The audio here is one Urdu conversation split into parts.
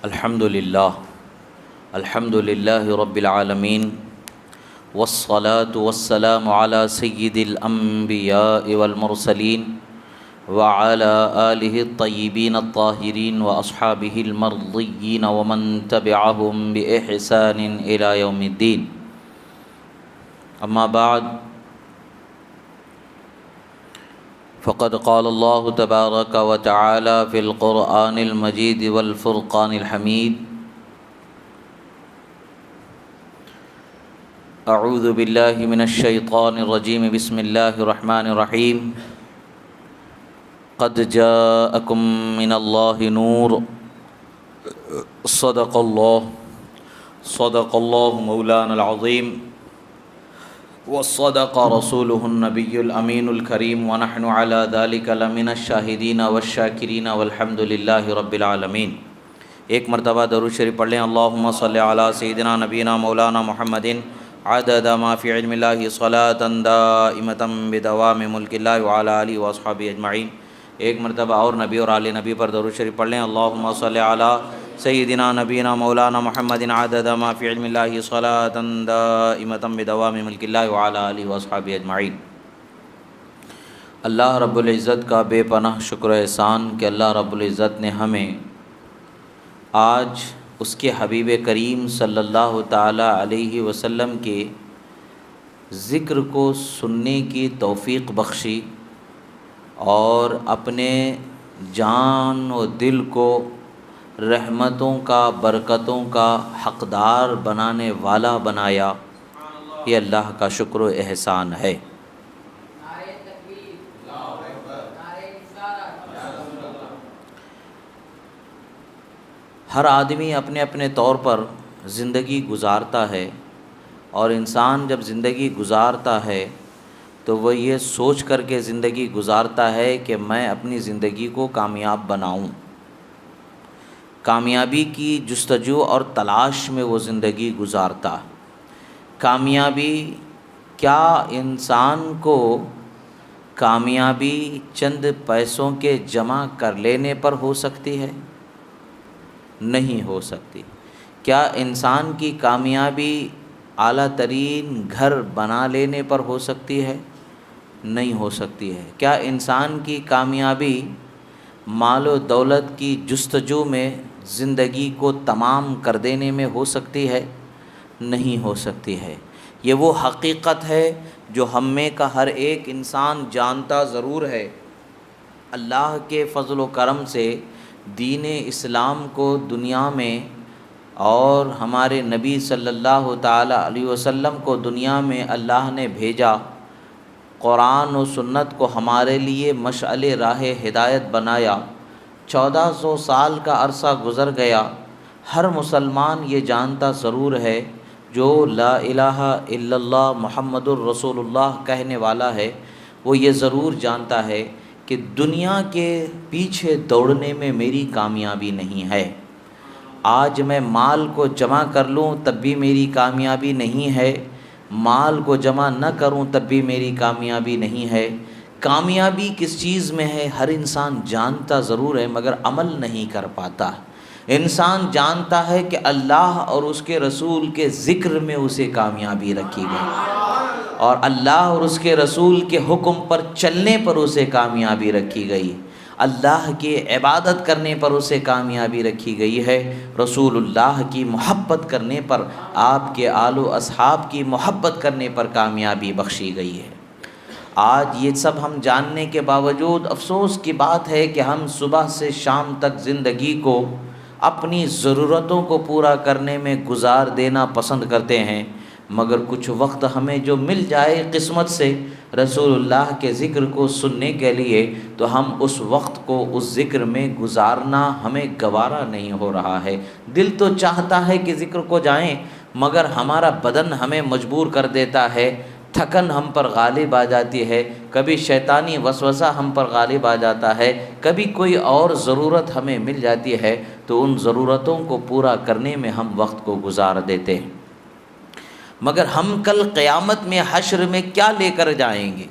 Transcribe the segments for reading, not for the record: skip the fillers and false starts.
الحمد للہ رب العالمین والصلاة والسلام علی سید الانبیاء والمرسلین وعلى آلہ الطیبین الطاہرین واصحابہ المرضیین ومن تبعہم بإحسان الی یوم الدین. اما بعد فقد قال اللہ تبارک و تعالی فی القرآن المجید والفرقان الحمید. اعوذ باللہ من الشیطان الرجیم. بسم اللہ الرحمن الرحیم. قد جاءکم من اللہ نور. صدق اللہ مولانا العظیم وصدق رسولہ النبی الامین الکریم ونحن علی ذلک لمن الشاہدین والشاکرین والحمد للہ رب العالمین. ایک مرتبہ درود شریف پڑھ لیں. اللہم صلی علی سیدنا نبینا مولانا محمد عدد ما فی علم اللہ صلاۃ دائمۃ بدوام ملک اللہ وعلی آلہ واصحابہ اجمعین. ایک مرتبہ اور نبی اور آل نبی پر درود شریف پڑھ لیں. اللہم صلی علی سیدنا نبینا مولانا محمد عدد ما فی علم اللہ صلاۃ دائمۃ بدوام ملک اللہ وعلی آلہ واصحابہ اجمعین. اللہ رب العزت کا بے پناہ شکر و احسان کہ اللہ رب العزت نے ہمیں آج اس کے حبیب کریم صلی اللہ تعالی علیہ وسلم کے ذکر کو سننے کی توفیق بخشی اور اپنے جان و دل کو رحمتوں کا برکتوں کا حقدار بنانے والا بنایا. یہ اللہ کا شکر و احسان ہے. ہر آدمی اپنے اپنے طور پر زندگی گزارتا ہے اور انسان جب زندگی گزارتا ہے تو وہ یہ سوچ کر کے زندگی گزارتا ہے کہ میں اپنی زندگی کو کامیاب بناؤں. کامیابی کی جستجو اور تلاش میں وہ زندگی گزارتا. کامیابی کیا انسان کو کامیابی چند پیسوں کے جمع کر لینے پر ہو سکتی ہے؟ نہیں ہو سکتی. کیا انسان کی کامیابی اعلیٰ ترین گھر بنا لینے پر ہو سکتی ہے؟ نہیں ہو سکتی ہے. کیا انسان کی کامیابی مال و دولت کی جستجو میں زندگی کو تمام کر دینے میں ہو سکتی ہے؟ نہیں ہو سکتی ہے. یہ وہ حقیقت ہے جو ہم میں کا ہر ایک انسان جانتا ضرور ہے. اللہ کے فضل و کرم سے دین اسلام کو دنیا میں اور ہمارے نبی صلی اللہ تعالی علیہ وسلم کو دنیا میں اللہ نے بھیجا. قرآن و سنت کو ہمارے لیے مشعل راہ ہدایت بنایا. 1400 سال کا عرصہ گزر گیا. ہر مسلمان یہ جانتا ضرور ہے جو لا الہ الا اللہ محمد الرسول اللہ کہنے والا ہے، وہ یہ ضرور جانتا ہے کہ دنیا کے پیچھے دوڑنے میں میری کامیابی نہیں ہے. آج میں مال کو جمع کر لوں تب بھی میری کامیابی نہیں ہے، مال کو جمع نہ کروں تب بھی میری کامیابی نہیں ہے. کامیابی کس چیز میں ہے ہر انسان جانتا ضرور ہے مگر عمل نہیں کر پاتا. انسان جانتا ہے کہ اللہ اور اس کے رسول کے ذکر میں اسے کامیابی رکھی گئی اور اللہ اور اس کے رسول کے حکم پر چلنے پر اسے کامیابی رکھی گئی. اللہ کی عبادت کرنے پر اسے کامیابی رکھی گئی ہے. رسول اللہ کی محبت کرنے پر، آپ کے آل و اصحاب کی محبت کرنے پر کامیابی بخشی گئی ہے. آج یہ سب ہم جاننے کے باوجود افسوس کی بات ہے کہ ہم صبح سے شام تک زندگی کو اپنی ضرورتوں کو پورا کرنے میں گزار دینا پسند کرتے ہیں، مگر کچھ وقت ہمیں جو مل جائے قسمت سے رسول اللہ کے ذکر کو سننے کے لیے تو ہم اس وقت کو اس ذکر میں گزارنا ہمیں گوارا نہیں ہو رہا ہے. دل تو چاہتا ہے کہ ذکر کو جائیں مگر ہمارا بدن ہمیں مجبور کر دیتا ہے. تھکن ہم پر غالب آ جاتی ہے، کبھی شیطانی وسوسہ ہم پر غالب آ جاتا ہے، کبھی کوئی اور ضرورت ہمیں مل جاتی ہے تو ان ضرورتوں کو پورا کرنے میں ہم وقت کو گزار دیتے ہیں. مگر ہم کل قیامت میں حشر میں کیا لے کر جائیں گے؟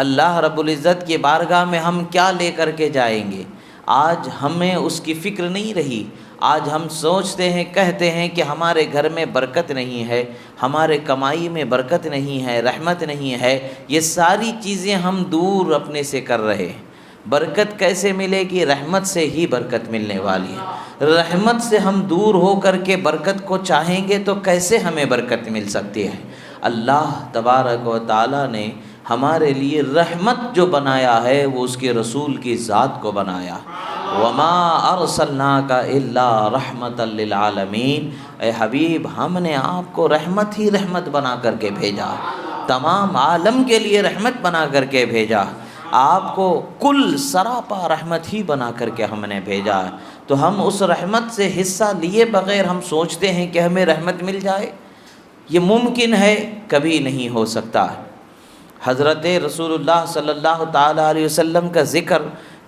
اللہ رب العزت کی بارگاہ میں ہم کیا لے کر کے جائیں گے؟ آج ہمیں اس کی فکر نہیں رہی۔ آج ہم سوچتے ہیں، کہتے ہیں کہ ہمارے گھر میں برکت نہیں ہے، ہمارے کمائی میں برکت نہیں ہے، رحمت نہیں ہے۔ یہ ساری چیزیں ہم دور اپنے سے کر رہے ہیں۔ برکت کیسے ملے گی؟ رحمت سے ہی برکت ملنے والی ہے۔ رحمت سے ہم دور ہو کر کے برکت کو چاہیں گے تو کیسے ہمیں برکت مل سکتی ہے؟ اللہ تبارک و تعالیٰ نے ہمارے لیے رحمت جو بنایا ہے وہ اس کے رسول کی ذات کو بنایا۔ وَمَا أَرْسَلْنَاكَ إِلَّا رَحْمَةً لِّلْعَالَمِينَ، اے حبیب ہم نے آپ کو رحمت ہی رحمت بنا کر کے بھیجا، تمام عالم کے لیے رحمت بنا کر کے بھیجا، آپ کو کل سراپا رحمت ہی بنا کر کے ہم نے بھیجا ہے۔ تو ہم اس رحمت سے حصہ لیے بغیر ہم سوچتے ہیں کہ ہمیں رحمت مل جائے، یہ ممکن ہے؟ کبھی نہیں ہو سکتا۔ حضرت رسول اللہ صلی اللہ تعالیٰ علیہ وسلم کا ذکر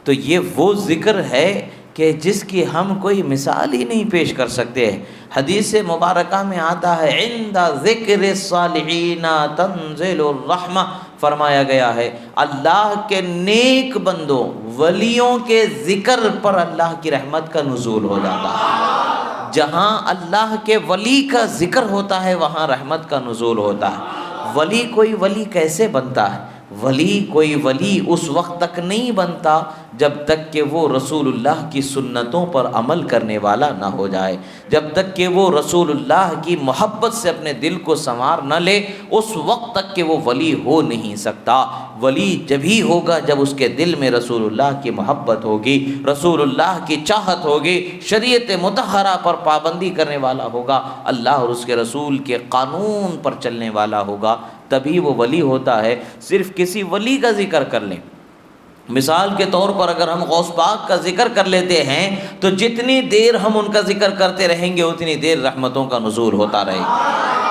تو یہ وہ ذکر ہے کہ جس کی ہم کوئی مثال ہی نہیں پیش کر سکتے۔ حدیث مبارکہ میں آتا ہے عند ذکر الصالحین تنزل الرحمہ، فرمایا گیا ہے اللہ کے نیک بندوں ولیوں کے ذکر پر اللہ کی رحمت کا نزول ہو جاتا ہے۔ جہاں اللہ کے ولی کا ذکر ہوتا ہے وہاں رحمت کا نزول ہوتا ہے۔ ولی کوئی ولی کیسے بنتا ہے؟ ولی کوئی ولی اس وقت تک نہیں بنتا جب تک کہ وہ رسول اللہ کی سنتوں پر عمل کرنے والا نہ ہو جائے، جب تک کہ وہ رسول اللہ کی محبت سے اپنے دل کو سنوار نہ لے، اس وقت تک کہ وہ ولی ہو نہیں سکتا۔ ولی جبھی ہوگا جب اس کے دل میں رسول اللہ کی محبت ہوگی، رسول اللہ کی چاہت ہوگی، شریعت مطہرہ پر پابندی کرنے والا ہوگا، اللہ اور اس کے رسول کے قانون پر چلنے والا ہوگا، تبھی وہ ولی ہوتا ہے۔ صرف کسی ولی کا ذکر کر لیں، مثال کے طور پر اگر ہم غوث پاک کا ذکر کر لیتے ہیں تو جتنی دیر ہم ان کا ذکر کرتے رہیں گے اتنی دیر رحمتوں کا نزول ہوتا رہے گا۔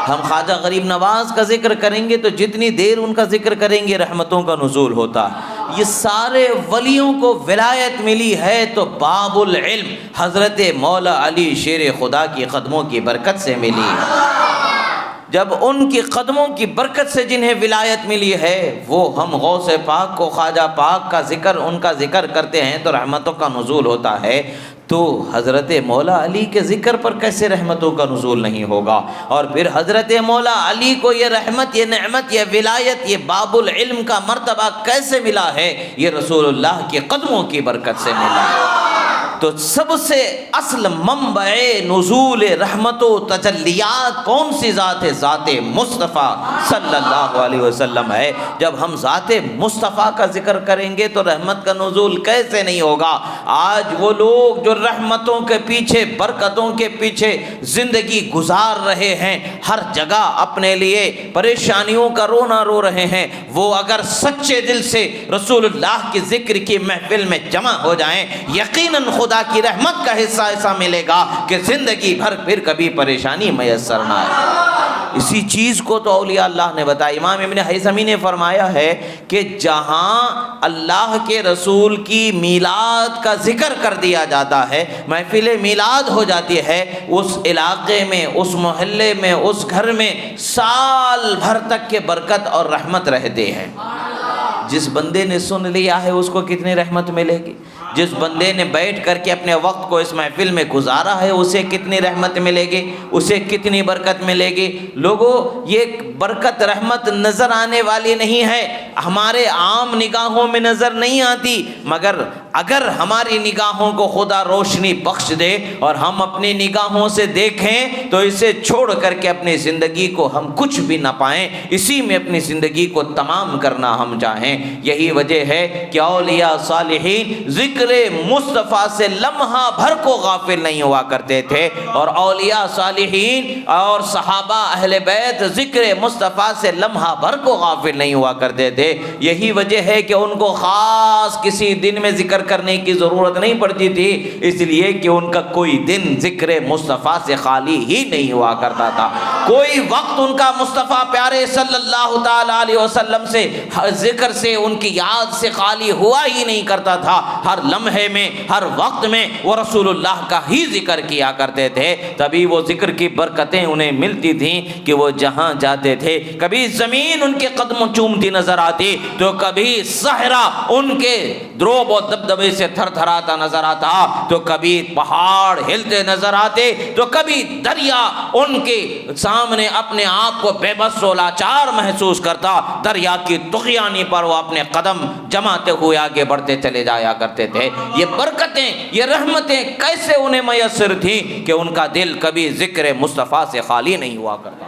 ہم خواجہ غریب نواز کا ذکر کریں گے تو جتنی دیر ان کا ذکر کریں گے رحمتوں کا نزول ہوتا ہے۔ یہ سارے ولیوں کو ولایت ملی ہے تو باب العلم حضرت مولا علی شیر خدا کی قدموں کی برکت سے ملی ہے۔ جب ان کی قدموں کی برکت سے جنہیں ولایت ملی ہے وہ ہم غوث پاک کو، خواجہ پاک کا ذکر، ان کا ذکر کرتے ہیں تو رحمتوں کا نزول ہوتا ہے، تو حضرت مولا علی کے ذکر پر کیسے رحمتوں کا نزول نہیں ہوگا؟ اور پھر حضرت مولا علی کو یہ رحمت، یہ نعمت، یہ ولایت، یہ باب العلم کا مرتبہ کیسے ملا ہے؟ یہ رسول اللہ کے قدموں کی برکت سے ملا ہے۔ تو سب سے اصل منبع نزول رحمت و تجلیات کون سی ذات ہے؟ ذات مصطفیٰ صلی اللہ علیہ وسلم ہے۔ جب ہم ذات مصطفیٰ کا ذکر کریں گے تو رحمت کا نزول کیسے نہیں ہوگا؟ آج وہ لوگ جو رحمتوں کے پیچھے، برکتوں کے پیچھے زندگی گزار رہے ہیں، ہر جگہ اپنے لیے پریشانیوں کا رونا رو رہے ہیں، وہ اگر سچے دل سے رسول اللہ کی ذکر کی محفل میں جمع ہو جائیں، یقیناً خدا کی رحمت کا حصہ ایسا ملے گا کہ زندگی بھر پھر کبھی پریشانی میسر نہ آئے۔ اسی چیز کو تو اولیاء اللہ نے بتایا۔ امام ابن حیثمی نے فرمایا ہے کہ جہاں اللہ کے رسول کی میلاد کا ذکر کر دیا جاتا ہے، محفل میلاد ہو جاتی ہے، اس علاقے میں، اس محلے میں، اس گھر میں سال بھر تک کے برکت اور رحمت رہتے ہیں۔ جس بندے نے سن لیا ہے اس کو کتنی رحمت ملے گی؟ جس بندے نے بیٹھ کر کے اپنے وقت کو اس محفل میں گزارا ہے اسے کتنی رحمت ملے گی، اسے کتنی برکت ملے گی۔ لوگوں، یہ برکت رحمت نظر آنے والی نہیں ہے، ہمارے عام نگاہوں میں نظر نہیں آتی، مگر اگر ہماری نگاہوں کو خدا روشنی بخش دے اور ہم اپنی نگاہوں سے دیکھیں تو اسے چھوڑ کر کے اپنی زندگی کو ہم کچھ بھی نہ پائیں، اسی میں اپنی زندگی کو تمام کرنا ہم چاہیں۔ یہی وجہ ہے کہ اولیاء صالحین ذکر مصطفیٰ سے لمحہ بھر کو غافل نہیں ہوا کرتے تھے، اور اولیاء صالحین اور صحابہ اہل بیت ذکر مصطفیٰ سے لمحہ بھر کو غافل نہیں ہوا کرتے تھے۔ یہی وجہ ہے کہ ان کو خاص کسی دن میں ذکر کرنے کی ضرورت نہیں پڑتی تھی، اس لیے کہ ان کا کوئی دن ذکر مصطفیٰ سے خالی ہی نہیں ہوا کرتا تھا۔ کوئی وقت ان کا مصطفیٰ پیارے صلی اللہ تعالیٰ علیہ وسلم سے ذکر سے ان کی یاد سے خالی ہوا ہی نہیں کرتا تھا. ہر لمحے میں ہر وقت میں وہ رسول اللہ کا ہی ذکر کیا کرتے تھے. تبھی وہ ذکر کی برکتیں انہیں ملتی تھیں کہ وہ جہاں جاتے تھے کبھی زمین ان کے قدموں چومتی نظر آتی تو کبھی صحرا ان کے دروب و دبدبے سے تھر تھراتا نظر آتا, تو کبھی پہاڑ ہلتے نظر آتے, تو کبھی دریا ان کے سامنے اپنے آپ کو بے بس و لاچار محسوس کرتا. دریا کی طغیانی پر وہ اپنے قدم جماتے ہوئے آگے بڑھتے چلے جایا کرتے تھے. یہ برکتیں, یہ رحمتیں کیسے انہیں میسر تھیں کہ ان کا دل کبھی ذکر مصطفیٰ سے خالی نہیں ہوا کرتا.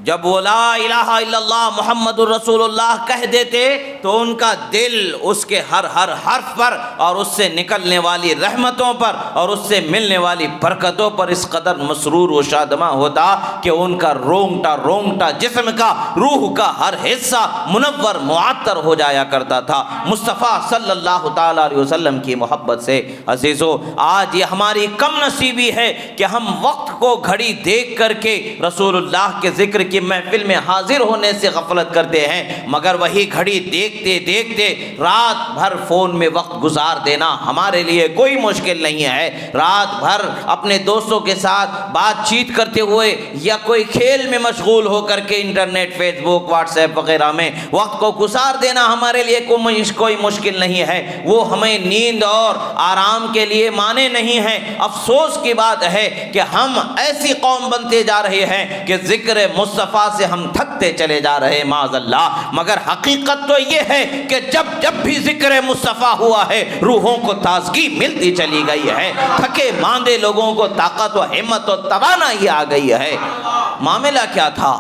جب وہ لا الہ الا اللہ محمد الرسول اللہ کہہ دیتے تو ان کا دل اس کے ہر حرف پر اور اس سے نکلنے والی رحمتوں پر اور اس سے ملنے والی برکتوں پر اس قدر مسرور و شادماں ہوتا کہ ان کا رونگٹا جسم کا, روح کا ہر حصہ منور معطر ہو جایا کرتا تھا مصطفیٰ صلی اللہ تعالیٰ علیہ وسلم کی محبت سے. عزیزو, آج یہ ہماری کم نصیبی ہے کہ ہم وقت کو گھڑی دیکھ کر کے رسول اللہ کے ذکر کی محفل میں حاضر ہونے سے غفلت کرتے ہیں, مگر وہی گھڑی دیکھتے دیکھتے رات بھر فون میں وقت گزار دینا ہمارے لیے کوئی مشکل نہیں ہے. رات بھر اپنے دوستوں کے ساتھ بات چیت کرتے ہوئے یا کوئی کھیل میں مشغول ہو کر کے انٹرنیٹ, فیس بک, واٹس ایپ وغیرہ میں وقت کو گزار دینا ہمارے لیے کوئی مشکل نہیں ہے. وہ ہمیں نیند اور آرام کے لیے مانے نہیں ہے. افسوس کی بات ہے کہ ہم ایسی قوم بنتے جا رہے ہیں کہ ذکر مصطفیٰ سے ہم تھکتے چلے جا رہے ہیں معاذ اللہ. مگر حقیقت تو یہ ہے کہ جب بھی ذکر مصطفیٰ ہوا ہے روحوں کو تازگی ملتی چلی گئی ہے, تھکے ماندے لوگوں کو طاقت و ہمت و توانائی آ گئی ہے. معاملہ کیا تھا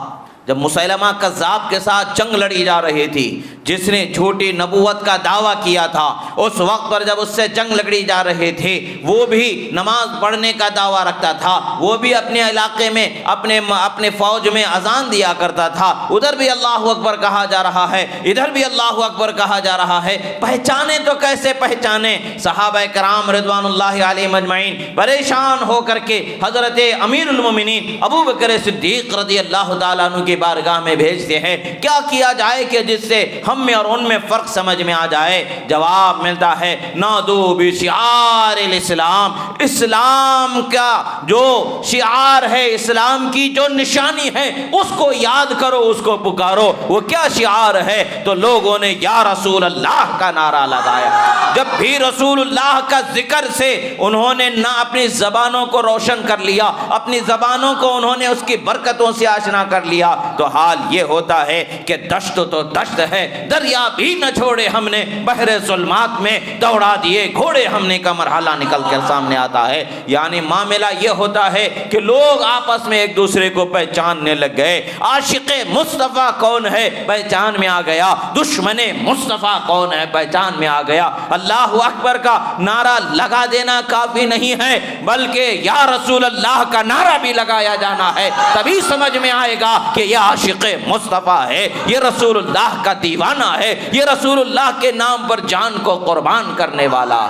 جب مسیلمہ کذاب کے ساتھ جنگ لڑی جا رہی تھی, جس نے جھوٹی نبوت کا دعویٰ کیا تھا, اس وقت پر جب اس سے جنگ لڑی جا رہے تھے وہ بھی نماز پڑھنے کا دعویٰ رکھتا تھا, وہ بھی اپنے علاقے میں اپنے فوج میں اذان دیا کرتا تھا. ادھر بھی اللہ اکبر کہا جا رہا ہے, ادھر بھی اللہ اکبر کہا جا رہا ہے. پہچانے تو کیسے پہچانے؟ صحابہ کرام رضوان اللہ علیہم اجمعین پریشان ہو کر کے حضرت امیر المومنین ابو بکر صدیق رضی اللہ تعالیٰ عنہ کی بارگاہ میں بھیجتے ہیں. کیا کیا جائے کہ جس سے ہم میں اور ان میں فرق سمجھ میں آ جائے؟ جواب ملتا ہے نادو بشعار الاسلام, اسلام کا جو شعار ہے, اسلام کی جو نشانی ہے اس کو یاد کرو, اس کو پکارو. وہ کیا شعار ہے؟ تو لوگوں نے یا رسول اللہ کا نعرہ لگایا. جب بھی رسول اللہ کا ذکر سے انہوں نے نہ اپنی زبانوں کو روشن کر لیا, اپنی زبانوں کو انہوں نے اس کی برکتوں سے آشنا کر لیا, تو حال یہ ہوتا ہے کہ دشت تو دشت ہے, دریا بھی نہ چھوڑے ہم نے, بحر ظلمات میں دوڑا دیے گھوڑے ہم نے کا مرحلہ نکل کر سامنے آتا ہے. یعنی معاملہ یہ ہوتا ہے کہ لوگ آپس میں ایک دوسرے کو پہچاننے لگ گئے. عاشق مصطفیٰ کون ہے پہچان میں آ گیا, دشمن مصطفیٰ کون ہے پہچان میں آ گیا. اللہ اکبر کا نعرہ لگا دینا کافی نہیں ہے, بلکہ یا رسول اللہ کا نعرہ بھی لگایا جانا ہے, تبھی سمجھ میں آئے گا کہ یہ عاشق مصطفیٰ ہے, یہ رسول اللہ کا دیوانہ ہے, یہ رسول اللہ کے نام پر جان کو قربان کرنے والا.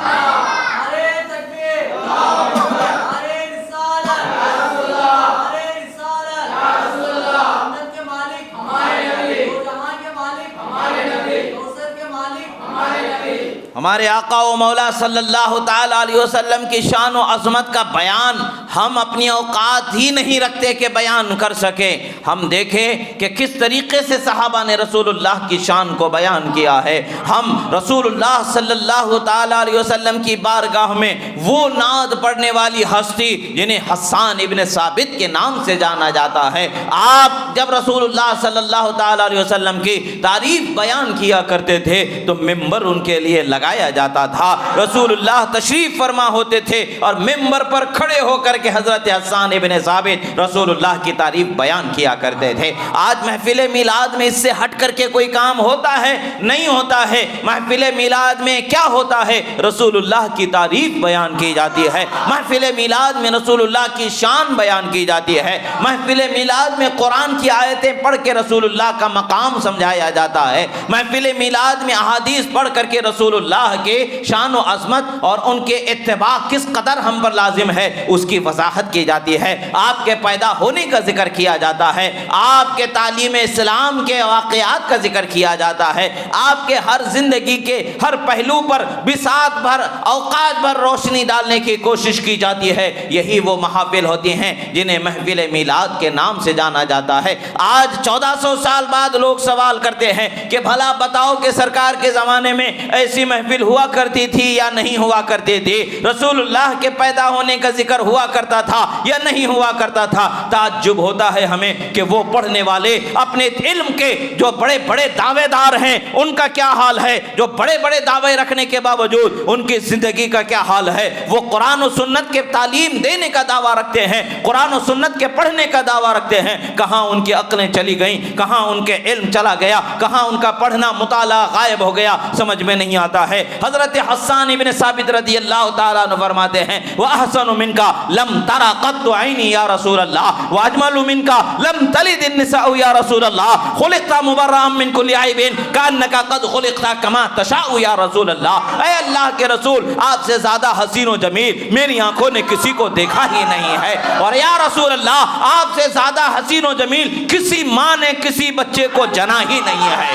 ہمارے آقا و مولا صلی اللہ تعالیٰ علیہ وسلم کی شان و عظمت کا بیان ہم اپنی اوقات ہی نہیں رکھتے کہ بیان کر سکیں. ہم دیکھیں کہ کس طریقے سے صحابہ نے رسول اللہ کی شان کو بیان کیا ہے. ہم رسول اللہ صلی اللہ تعالیٰ علیہ وسلم کی بارگاہ میں وہ نعت پڑھنے والی ہستی جنہیں حسان ابن ثابت کے نام سے جانا جاتا ہے, آپ جب رسول اللہ صلی اللہ تعالیٰ علیہ وسلم کی تعریف بیان کیا کرتے تھے تو ممبر ان کے لیے لگایا جاتا تھا. رسول اللہ تشریف فرما ہوتے تھے اور ممبر پر کھڑے ہو کر کے حضرت حسان ابن ثابت رسول اللہ کی تعریف بیان کیا کرتے تھے. آج محفل میلاد میں اس سے ہٹ کر کے کوئی کام ہوتا ہے؟ نہیں ہوتا ہے. محفل میلاد میں کیا ہوتا ہے؟ رسول اللہ کی تعریف بیان کی جاتی ہے. محفل میلاد میں رسول اللہ کی شان بیان کی جاتی ہے. محفل میلاد میں قرآن کی کی آیتیں پڑھ کے رسول اللہ کا مقام سمجھایا جاتا ہے، محفل میلاد میں احادیث پڑھ کر کے رسول اللہ کے شان و عظمت اور ان کے اتباع کس قدر ہم پر لازم ہے اس کی وضاحت کی جاتی ہے، آپ کے پیدا ہونے کا ذکر کیا جاتا ہے، آپ کے تعلیم اسلام کے واقعات کا ذکر کیا جاتا ہے، آپ کے ہر زندگی کے ہر پہلو پر بساط بھر اوقات بھر روشنی ڈالنے کی کوشش کی جاتی ہے۔ یہی وہ محافل ہوتی ہیں جنہیں محفل میلاد کے نام سے جانا جاتا ہے۔ آج 1400 سال بعد لوگ سوال کرتے ہیں کہ بھلا بتاؤ کہ سرکار کے زمانے میں ایسی محفل ہوا کرتی تھی یا نہیں ہوا کرتی تھی، رسول اللہ کے پیدا ہونے کا ذکر ہوا کرتا تھا یا نہیں ہوا کرتا تھا۔ تعجب ہوتا ہے ہمیں کہ وہ پڑھنے والے اپنے علم کے جو بڑے بڑے دعوے دار ہیں ان کا کیا حال ہے، جو بڑے بڑے دعوے رکھنے کے باوجود ان کی زندگی کا کیا حال ہے۔ وہ قرآن و سنت کے تعلیم دینے کا دعویٰ رکھتے ہیں، قرآن و سنت کے پڑھنے کا دعویٰ رکھتے ہیں، کہاں ان کی عقلیں چلی گئیں، کہاں ان کے علم چلا گیا، کہاں ان کا پڑھنا مطالعہ غائب ہو گیا، سمجھ میں نہیں آتا ہے۔ حضرت حسان ابن ثابت رضی اللہ تعالیٰ عنہ فرماتے ہیں وَأَحْسَنُ مِنْكَ لَمْ تَرَ قَطُّ عَيْنِي يَا رسول اللہ وَأَجْمَلُ مِنْكَ لَمْ تَلِدِ النِّسَاءُ يَا رسول اللہ خُلِقْتَ مُبَرَّأً مِنْ كُلِّ عَيْبٍ كَأَنَّكَ قَدْ خُلِقْتَ كَمَا تَشَاءُ يَا رسول اللہ۔ اے اللہ کے رسول، آپ سے زیادہ حسین و جمیل میری آنکھوں نے کسی کو دیکھا ہی نہیں ہے، اور یا رسول اللہ آپ سے زیادہ حسین و جمیل کسی ماں نے کسی بچے کو جنا ہی نہیں ہے۔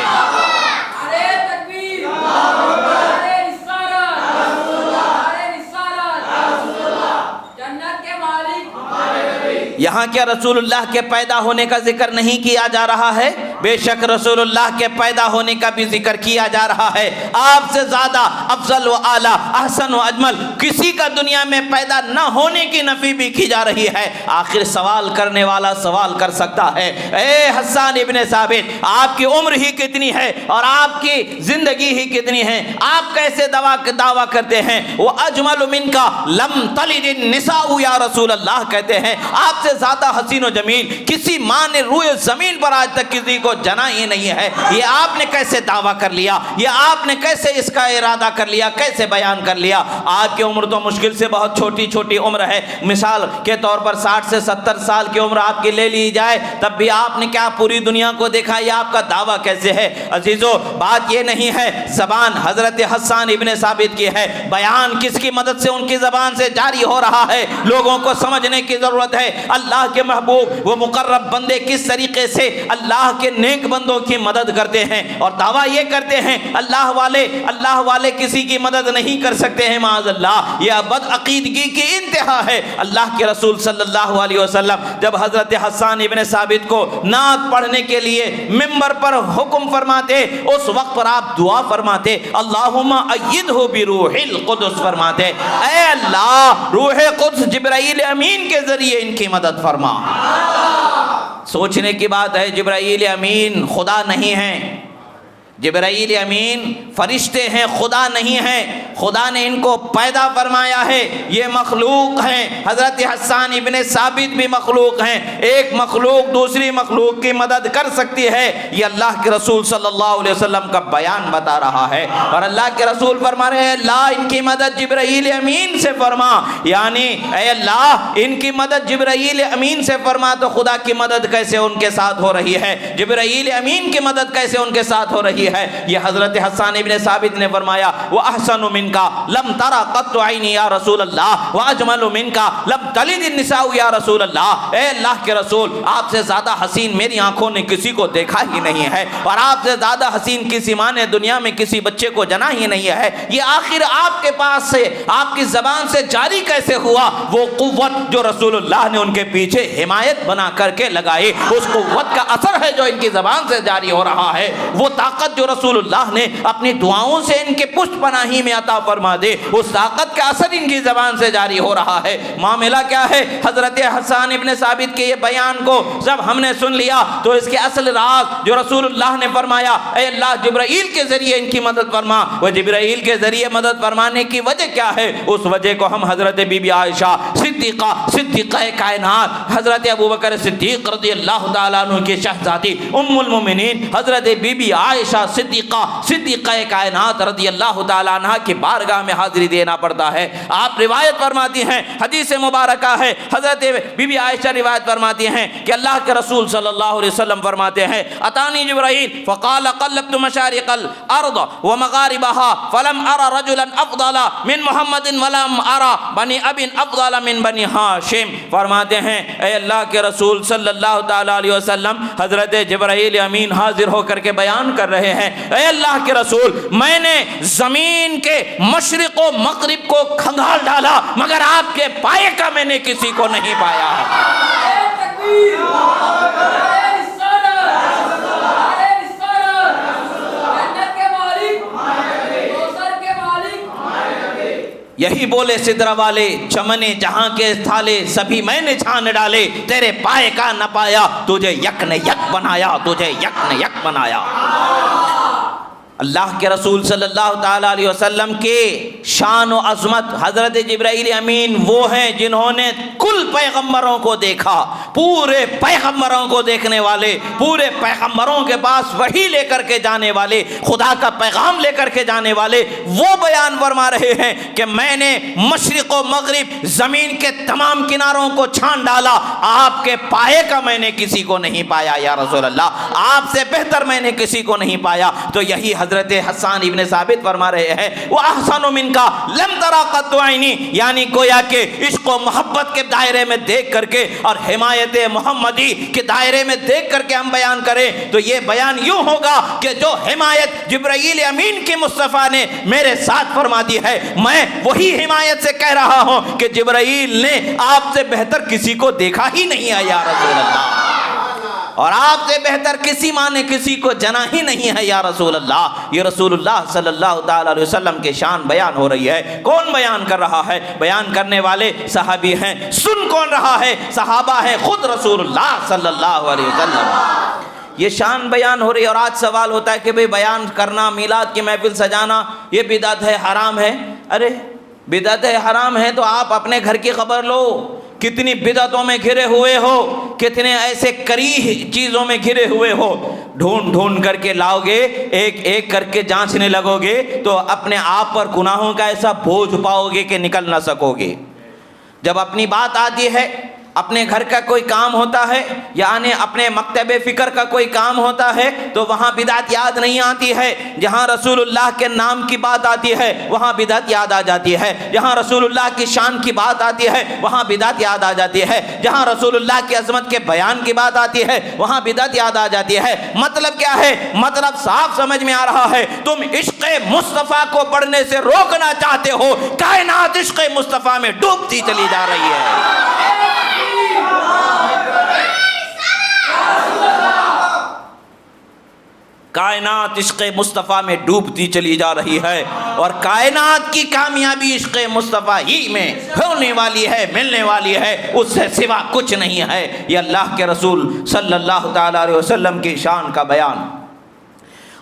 یہاں کیا رسول اللہ کے پیدا ہونے کا ذکر نہیں کیا جا رہا ہے؟ بے شک رسول اللہ کے پیدا ہونے کا بھی ذکر کیا جا رہا ہے۔ آپ سے زیادہ افضل و اعلیٰ، احسن و اجمل کسی کا دنیا میں پیدا نہ ہونے کی نفی بھی کی جا رہی ہے۔ آخر سوال کرنے والا سوال کر سکتا ہے، اے حسان ابن ثابت، آپ کی عمر ہی کتنی ہے اور آپ کی زندگی ہی کتنی ہے، آپ کیسے دعویٰ کرتے ہیں وہ اجمل منکا لم تلد النساء یا رسول اللہ کہتے ہیں آپ سے زیادہ حسین و جمیل کسی ماں نے روئے زمین پر آج تک کسی کو جنا ہی نہیں ہے۔ یہ آپ نے کیسے دعویٰ کر لیا، یہ آپ نے کیسے اس کا ارادہ کر لیا، کیسے بیان کر لیا؟ آپ کی عمر تو مشکل سے بہت چھوٹی عمر ہے، مثال کے طور پر 60 سے 70 سال کی عمر آپ کی لے لی جائے، تب بھی آپ نے کیا پوری دنیا کو دیکھا؟ یہ آپ کا دعویٰ کیسے ہے؟ عزیزو، بات یہ نہیں ہے زبان حضرت حسان ابن ثابت کی ہے، بیان کس کی مدد سے ان کی زبان سے جاری ہو رہا ہے، لوگوں کو سمجھنے کی ضرورت ہے۔ اللہ کے محبوب وہ مقرب بندے کس طریقے سے اللہ کے نیک بندوں کی مدد کرتے ہیں اور دعویٰ یہ کرتے ہیں اللہ والے کسی کی مدد نہیں کر سکتے ہیں، معاذ اللہ، یہ بد عقیدگی کی انتہا ہے۔ اللہ کے رسول صلی اللہ علیہ وسلم جب حضرت حسان ابن ثابت کو نعت پڑھنے کے لیے منبر پر حکم فرماتے، اس وقت پر آپ دعا فرماتے اللہم ایدہ بروح القدس فرماتے، اے اللہ روح قدس جبرائیل امین کے ذریعے ان کی مدد فرما۔ سوچنے کی بات ہے، جبرائیل امین خدا نہیں ہیں، جبرائیل امین فرشتے ہیں، خدا نہیں ہیں، خدا نے ان کو پیدا فرمایا ہے، یہ مخلوق ہیں۔ حضرت حسان ابن ثابت بھی مخلوق ہیں، ایک مخلوق دوسری مخلوق کی مدد کر سکتی ہے، یہ اللہ کے رسول صلی اللہ علیہ وسلم کا بیان بتا رہا ہے، اور اللہ کے رسول فرما رہے ہیں اللہ ان کی مدد جبرائیل امین سے فرما، یعنی اے اللہ ان کی مدد جبرائیل امین سے فرما، تو خدا کی مدد کیسے ان کے ساتھ ہو رہی ہے، جبرائیل امین کی مدد کیسے ان کے ساتھ ہو رہی ہے؟ یہ حضرت حسان ابن ثابت نے فرمایا وَأَحْسَنُ مِنْكَ لَمْ تَرَ قَطُّ عَيْنِي يَا رسول اللہ وَأَجْمَلُ مِنْكَ لَمْ تَلِدِ النِّسَاءُ يَا رسول اللہ۔ اے اللہ کے رسول، آپ سے زیادہ حسین میری آنکھوں نے کسی کو دیکھا ہی نہیں ہے، اور آپ سے زیادہ حسین کسی ماں نے دنیا میں کسی بچے کو جنا ہی نہیں ہے۔ یہ آخر آپ کے پاس سے، آپ کی زبان سے جاری کیسے ہوا؟ وہ قوت جو رسول اللہ نے ان کے پیچھے حمایت بنا کر کے لگائی، اس قوت کا اثر ہے جو ان کی زبان سے جاری ہو رہا ہے، وہ طاقت جو رسول اللہ نے اپنی دعاؤں سے ان کے پشت پناہی میں عطا فرما دے، اس طاقت کا اثر ان کی زبان سے جاری ہو رہا ہے۔ معاملہ کیا ہے؟ حضرت حسان ابن ثابت کے یہ بیان کو جب ہم نے سن لیا تو اس کے اصل راز جو رسول اللہ نے فرمایا اے اللہ جبرائیل کے ذریعے ان کی مدد فرما، وہ جبرائیل کے ذریعے مدد فرمانے کی وجہ کیا ہے؟ اس وجہ کو ہم حضرت بی بی عائشہ صدیقہ کائنات، حضرت ابوبکر صدیق رضی اللہ تعالیٰ عنہ کی شہزادی ام المومنین حضرت بی بی عائشہ عائشہ صدیقہ کائنات رضی اللہ تعالیٰ عنہ کی بارگاہ میں حاضری دینا پڑتا ہے۔ آپ روایت فرماتی ہیں، حدیث مبارکہ ہے، حضرت بی بی عائشہ روایت فرماتی ہیں کہ اللہ کے رسول صلی اللہ علیہ وسلم فرماتے ہیں اتانی جبرائیل فقال قلبت مشارق الارض ومغاربها فلم ارى رجلا افضل من محمد ولم ارى بنی اب افضل من بنی ہاشم۔ فرماتے ہیں اے اللہ کے رسول صلی اللہ تعالیٰ علیہ وسلم، حضرت جبرائیل امین حاضر ہو کر کے بیان کر رہے ہیں، اے اللہ کے رسول، میں نے زمین کے مشرق و مغرب کو کھنگال ڈالا مگر آپ کے پائے کا میں نے کسی کو نہیں پایا۔ یہی بولے سدرہ والے، چمنے جہاں کے تھالے سبھی میں نے چھان ڈالے، تیرے پائے کا نہ پایا، تجھے یک نے یک بنایا، تجھے یک نے یک بنایا۔ اللہ کے رسول صلی اللہ تعالیٰ علیہ وسلم کے شان و عظمت، حضرت جبرائیل امین وہ ہیں جنہوں نے کل پیغمبروں کو دیکھا، پورے پیغمبروں کو دیکھنے والے، پورے پیغمبروں کے پاس وحی لے کر کے جانے والے، خدا کا پیغام لے کر کے جانے والے، وہ بیان فرما رہے ہیں کہ میں نے مشرق و مغرب زمین کے تمام کناروں کو چھان ڈالا، آپ کے پائے کا میں نے کسی کو نہیں پایا یا رسول اللہ، آپ سے بہتر میں نے کسی کو نہیں پایا۔ تو یہی حضرت حسان ابن ثابت فرما رہے ہیں وَأَحْسَنُ مِنْكَ لَمْ تَرَ قَطُّ عَيْنِي، یعنی گویا کہ عشق و محبت کے دائرے میں دیکھ کر کے اور حمایت محمدی کے دائرے میں دیکھ کر کے ہم بیان کریں تو یہ بیان یوں ہوگا کہ جو حمایت جبرائیل امین کی مصطفیٰ نے میرے ساتھ فرما دی ہے، میں وہی حمایت سے کہہ رہا ہوں کہ جبرائیل نے آپ سے بہتر کسی کو دیکھا ہی نہیں ہے یا رسول اللہ، اور آپ سے بہتر کسی ماں نے کسی کو جنا ہی نہیں ہے یا رسول اللہ۔ یہ رسول اللہ صلی اللہ تعالیٰ علیہ وسلم کے شان بیان ہو رہی ہے۔ کون بیان کر رہا ہے؟ بیان کرنے والے صحابی ہیں۔ سن کون رہا ہے؟ صحابہ ہے، خود رسول اللہ صلی اللہ علیہ وسلم۔ یہ شان بیان ہو رہی ہے۔ اور آج سوال ہوتا ہے کہ بھئی بیان کرنا، میلاد کی محفل سجانا یہ بدعت ہے، حرام ہے۔ ارے بدعت ہے، حرام ہے تو آپ اپنے گھر کی خبر لو، کتنی بدعتوں میں گھرے ہوئے ہو، کتنے ایسے کریہ چیزوں میں گھرے ہوئے ہو، ڈھونڈ ڈھونڈ کر کے لاؤ گے، ایک ایک کر کے جانچنے لگو گے تو اپنے آپ پر گناہوں کا ایسا بوجھ پاؤ گے کہ نکل نہ سکو گے۔ جب اپنی بات آتی ہے، اپنے گھر کا کوئی کام ہوتا ہے، یعنی اپنے مکتب فکر کا کوئی کام ہوتا ہے تو وہاں بدعت یاد نہیں آتی ہے۔ جہاں رسول اللہ کے نام کی بات آتی ہے وہاں بدعت یاد آ جاتی ہے، جہاں رسول اللہ کی شان کی بات آتی ہے وہاں بدعت یاد آ جاتی ہے، جہاں رسول اللہ کی عظمت کے بیان کی بات آتی ہے وہاں بدعت یاد آ جاتی ہے۔ مطلب کیا ہے؟ مطلب صاف سمجھ میں آ رہا ہے، تم عشق مصطفیٰ کو پڑھنے سے روکنا چاہتے ہو، کائنات عشق مصطفیٰ میں ڈوبتی چلی جا رہی ہے۔ کائنات عشق مصطفیٰ میں ڈوبتی چلی جا رہی ہے، اور کائنات کی کامیابی عشق مصطفیٰ ہی میں ہونے والی ہے، ملنے والی ہے، اس سے سوا کچھ نہیں ہے۔ یہ اللہ کے رسول صلی اللہ تعالیٰ علیہ وسلم کی شان کا بیان۔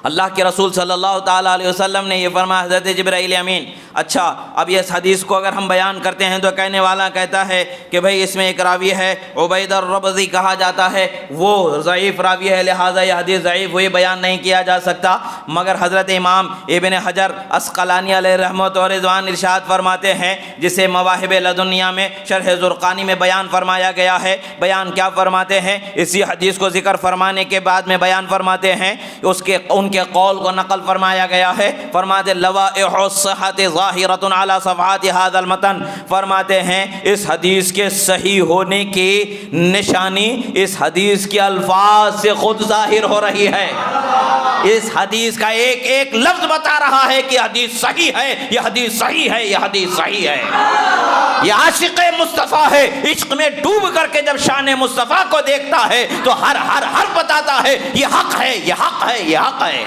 اللہ کے رسول صلی اللہ تعالیٰ علیہ وسلم نے یہ فرمایا، حضرت جبرائیل امین۔ اچھا، اب اس حدیث کو اگر ہم بیان کرتے ہیں تو کہنے والا کہتا ہے کہ بھئی اس میں ایک راوی ہے عبید الربزی کہا جاتا ہے، وہ ضعیف راوی ہے، لہٰذا یہ حدیث ضعیف ہوئی، بیان نہیں کیا جا سکتا۔ مگر حضرت امام ابن حجر عسقلانی علیہ رحمت و رضوان ارشاد فرماتے ہیں، جسے مواہب لدنیہ میں شرح زرقانی میں بیان فرمایا گیا ہے۔ بیان کیا فرماتے ہیں؟ اسی حدیث کو ذکر فرمانے کے بعد میں بیان فرماتے ہیں، ان کے قول کو نقل فرمایا گیا ہے۔ فرماتے لوائح الصحۃ ظاہرۃ علی صفحات ھذا المتن، فرماتے ہیں اس حدیث کے صحیح ہونے کی نشانی اس حدیث کے الفاظ سے خود ظاہر ہو رہی ہے۔ اس حدیث کا ایک ایک لفظ بتا رہا ہے کہ حدیث صحیح ہے، یہ حدیث صحیح ہے، یہ حدیث صحیح ہے۔ یہ عاشق مصطفیٰ ہے، عشق میں ڈوب کر کے جب شان مصطفیٰ کو دیکھتا ہے تو ہر بتاتا ہے یہ حق ہے، یہ حق ہے، یہ حق ہے۔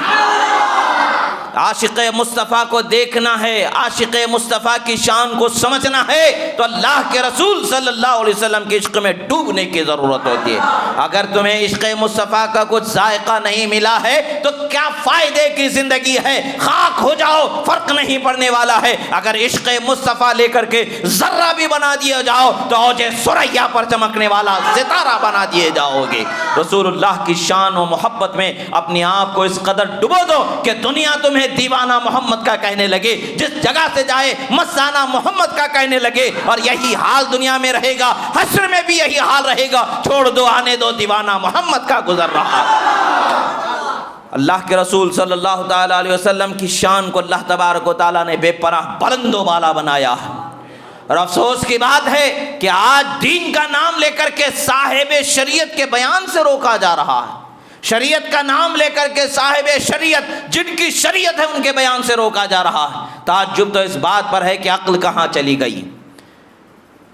عاشق مصطفیٰ کو دیکھنا ہے، عاشق مصطفیٰ کی شان کو سمجھنا ہے تو اللہ کے رسول صلی اللہ علیہ وسلم کے عشق میں ڈوبنے کی ضرورت ہوتی ہے۔ اگر تمہیں عشق مصطفیٰ کا کچھ ذائقہ نہیں ملا ہے تو کیا فائدے کی زندگی ہے، خاک ہو جاؤ، فرق نہیں پڑنے والا ہے۔ اگر عشق مصطفیٰ لے کر کے ذرہ بھی بنا دیا جاؤ تو اوج ثریا پر چمکنے والا ستارہ بنا دیے جاؤ گے۔ رسول اللہ کی شان و محبت میں اپنے آپ کو اس قدر ڈبو دو کہ دنیا تمہیں دیوانہ محمد کا کہنے لگے، جس جگہ سے جائے مستانہ محمد کا کہنے لگے، اور یہی حال دنیا میں رہے گا، حشر میں بھی یہی حال رہے گا۔ چھوڑ دو، آنے دو، دیوانہ محمد کا گزر رہا ہے۔ اللہ کے رسول صلی اللہ تعالیٰ علیہ وسلم کی شان کو اللہ تبارک و تعالیٰ نے بے پناہ بلند و بالا بنایا ہے، اور افسوس کی بات ہے کہ آج دین کا نام لے کر کے صاحب شریعت کے بیان سے روکا جا رہا ہے۔ شریعت کا نام لے کر کے صاحب شریعت، جن کی شریعت ہے، ان کے بیان سے روکا جا رہا ہے۔ تعجب تو اس بات پر ہے کہ عقل کہاں چلی گئی۔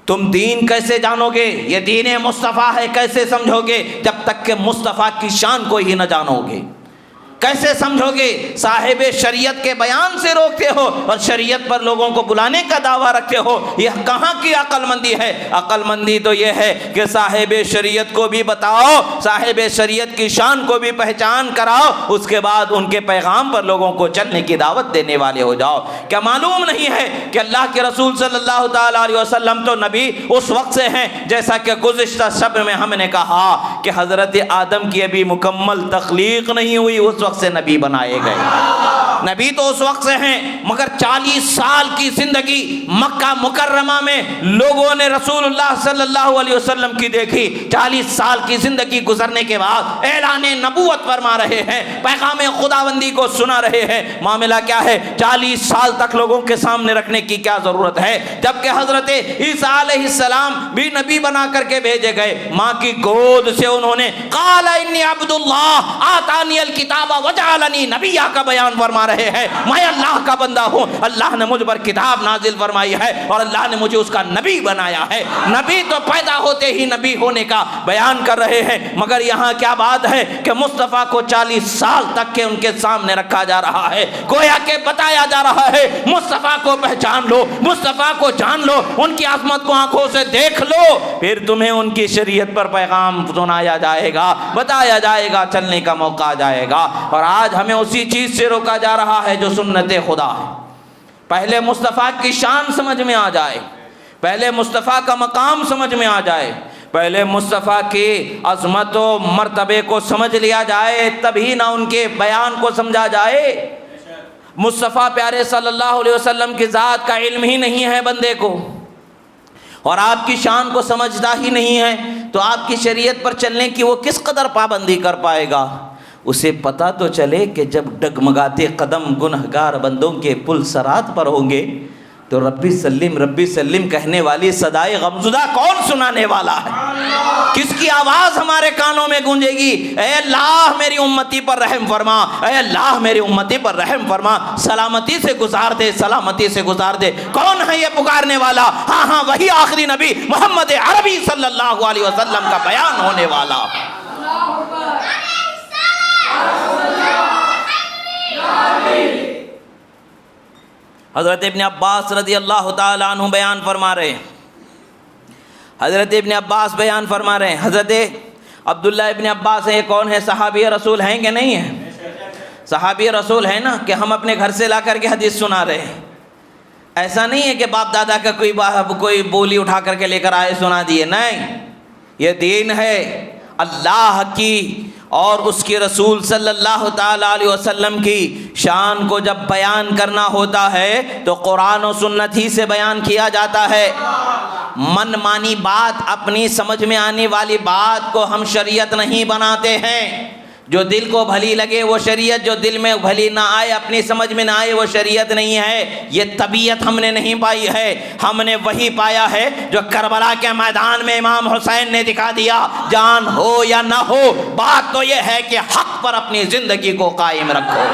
تم دین کیسے جانو گے؟ یہ دین مصطفیٰ ہے کیسے سمجھو گے جب تک کہ مصطفیٰ کی شان کو ہی نہ جانو گے؟ کیسے سمجھو گے؟ صاحب شریعت کے بیان سے روکتے ہو اور شریعت پر لوگوں کو بلانے کا دعویٰ رکھتے ہو۔ یہ کہاں کی عقل مندی ہے؟ عقل مندی تو یہ ہے کہ صاحب شریعت کو بھی بتاؤ، صاحب شریعت کی شان کو بھی پہچان کراؤ، اس کے بعد ان کے پیغام پر لوگوں کو چلنے کی دعوت دینے والے ہو جاؤ۔ کیا معلوم نہیں ہے کہ اللہ کے رسول صلی اللہ تعالیٰ علیہ وسلم تو نبی اس وقت سے ہیں جیسا کہ گزشتہ شب میں ہم نے کہا کہ حضرت آدم کی ابھی مکمل تخلیق نہیں ہوئی، اس وقت سے نبی بنائے گئے۔ نبی تو اس وقت سے ہیں، مگر 40 سال کی زندگی مکہ مکرمہ میں لوگوں نے رسول اللہ صلی اللہ علیہ وسلم کی دیکھی۔ 40 سال کی زندگی گزرنے کے بعد اعلان نبوت فرما رہے ہیں، پیغام خداوندی کو سنا رہے ہیں۔ معاملہ کیا ہے؟ 40 سال تک لوگوں کے سامنے رکھنے کی کیا ضرورت ہے؟ جبکہ حضرت عیسیٰ علیہ السلام بھی نبی بنا کر کے بھیجے گئے۔ ماں کی گود سے انہوں نے قال انی عبد اللہ آتانی الکتاب وجعلنی نبیہ کا بیان فرما رہے ہیں۔ میں اللہ کا بندہ ہوں، اللہ نے مجھ پر کتاب نازل فرمائی ہے اور اللہ نے مجھے اس کا نبی بنایا ہے۔ نبی تو پیدا ہوتے ہی نبی ہونے کا بیان کر رہے ہیں، مگر یہاں کیا بات ہے کہ مصطفیٰ کو 40 سال تک کے ان کے سامنے رکھا جا رہا ہے، گویا کہ بتایا جا رہا ہے مصطفیٰ کو پہچان لو، مصطفیٰ کو جان لو، ان کی عظمت کو آنکھوں سے دیکھ لو، پھر تمہیں ان کی شریعت پر پیغام سنایا جائے گا، بتایا جائے گا، چلنے کا موقع آ جائے گا۔ اور آج ہمیں اسی چیز سے روکا جا رہا ہے جو سنت خدا ہے۔ پہلے مصطفیٰ کی شان سمجھ میں آ جائے، پہلے مصطفیٰ کا مقام سمجھ میں آ جائے، پہلے مصطفیٰ کی عظمت و مرتبے کو سمجھ لیا جائے، تبھی نہ ان کے بیان کو سمجھا جائے۔ مصطفیٰ پیارے صلی اللہ علیہ وسلم کی ذات کا علم ہی نہیں ہے بندے کو، اور آپ کی شان کو سمجھتا ہی نہیں ہے، تو آپ کی شریعت پر چلنے کی وہ کس قدر پابندی کر پائے گا؟ اسے پتہ تو چلے کہ جب ڈگمگاتے قدم گنہگار بندوں کے پل صراط پر ہوں گے تو ربی سلم کہنے والی صدائے غمزدہ کون سنانے والا ہے؟ کس کی آواز ہمارے کانوں میں گونجے گی؟ اے اللہ میری امتی پر رحم فرما، اے اللہ میری امتی پر رحم فرما، سلامتی سے گزار دے، سلامتی سے گزار دے۔ کون ہے یہ پکارنے والا؟ ہاں وہی آخری نبی محمد عربی صلی اللہ علیہ وسلم کا بیان ہونے والا۔ حضرت ابن عباس رضی اللہ تعالیٰ عنہ بیان فرما رہے ہیں، حضرت ابن عباس بیان فرما رہے ہیں، حضرت عبداللہ ابن عباس ہیں، یہ کون ہے؟ صحابی رسول ہیں کہ نہیں ہیں؟ صحابی رسول ہیں نا، کہ ہم اپنے گھر سے لا کر کے حدیث سنا رہے ہیں۔ ایسا نہیں ہے کہ باپ دادا کا کوئی بولی اٹھا کر کے لے کر آئے سنا دیے، نہیں، یہ دین ہے اللہ کی اور اس کے رسول صلی اللہ تعالیٰ علیہ وسلم کی شان کو جب بیان کرنا ہوتا ہے تو قرآن و سنت ہی سے بیان کیا جاتا ہے۔ من مانی بات، اپنی سمجھ میں آنے والی بات کو ہم شریعت نہیں بناتے ہیں۔ جو دل کو بھلی لگے وہ شریعت، جو دل میں بھلی نہ آئے، اپنی سمجھ میں نہ آئے، وہ شریعت نہیں ہے۔ یہ طبیعت ہم نے نہیں پائی ہے، ہم نے وہی پایا ہے جو کربلا کے میدان میں امام حسین نے دکھا دیا۔ جان ہو یا نہ ہو، بات تو یہ ہے کہ حق پر اپنی زندگی کو قائم رکھو۔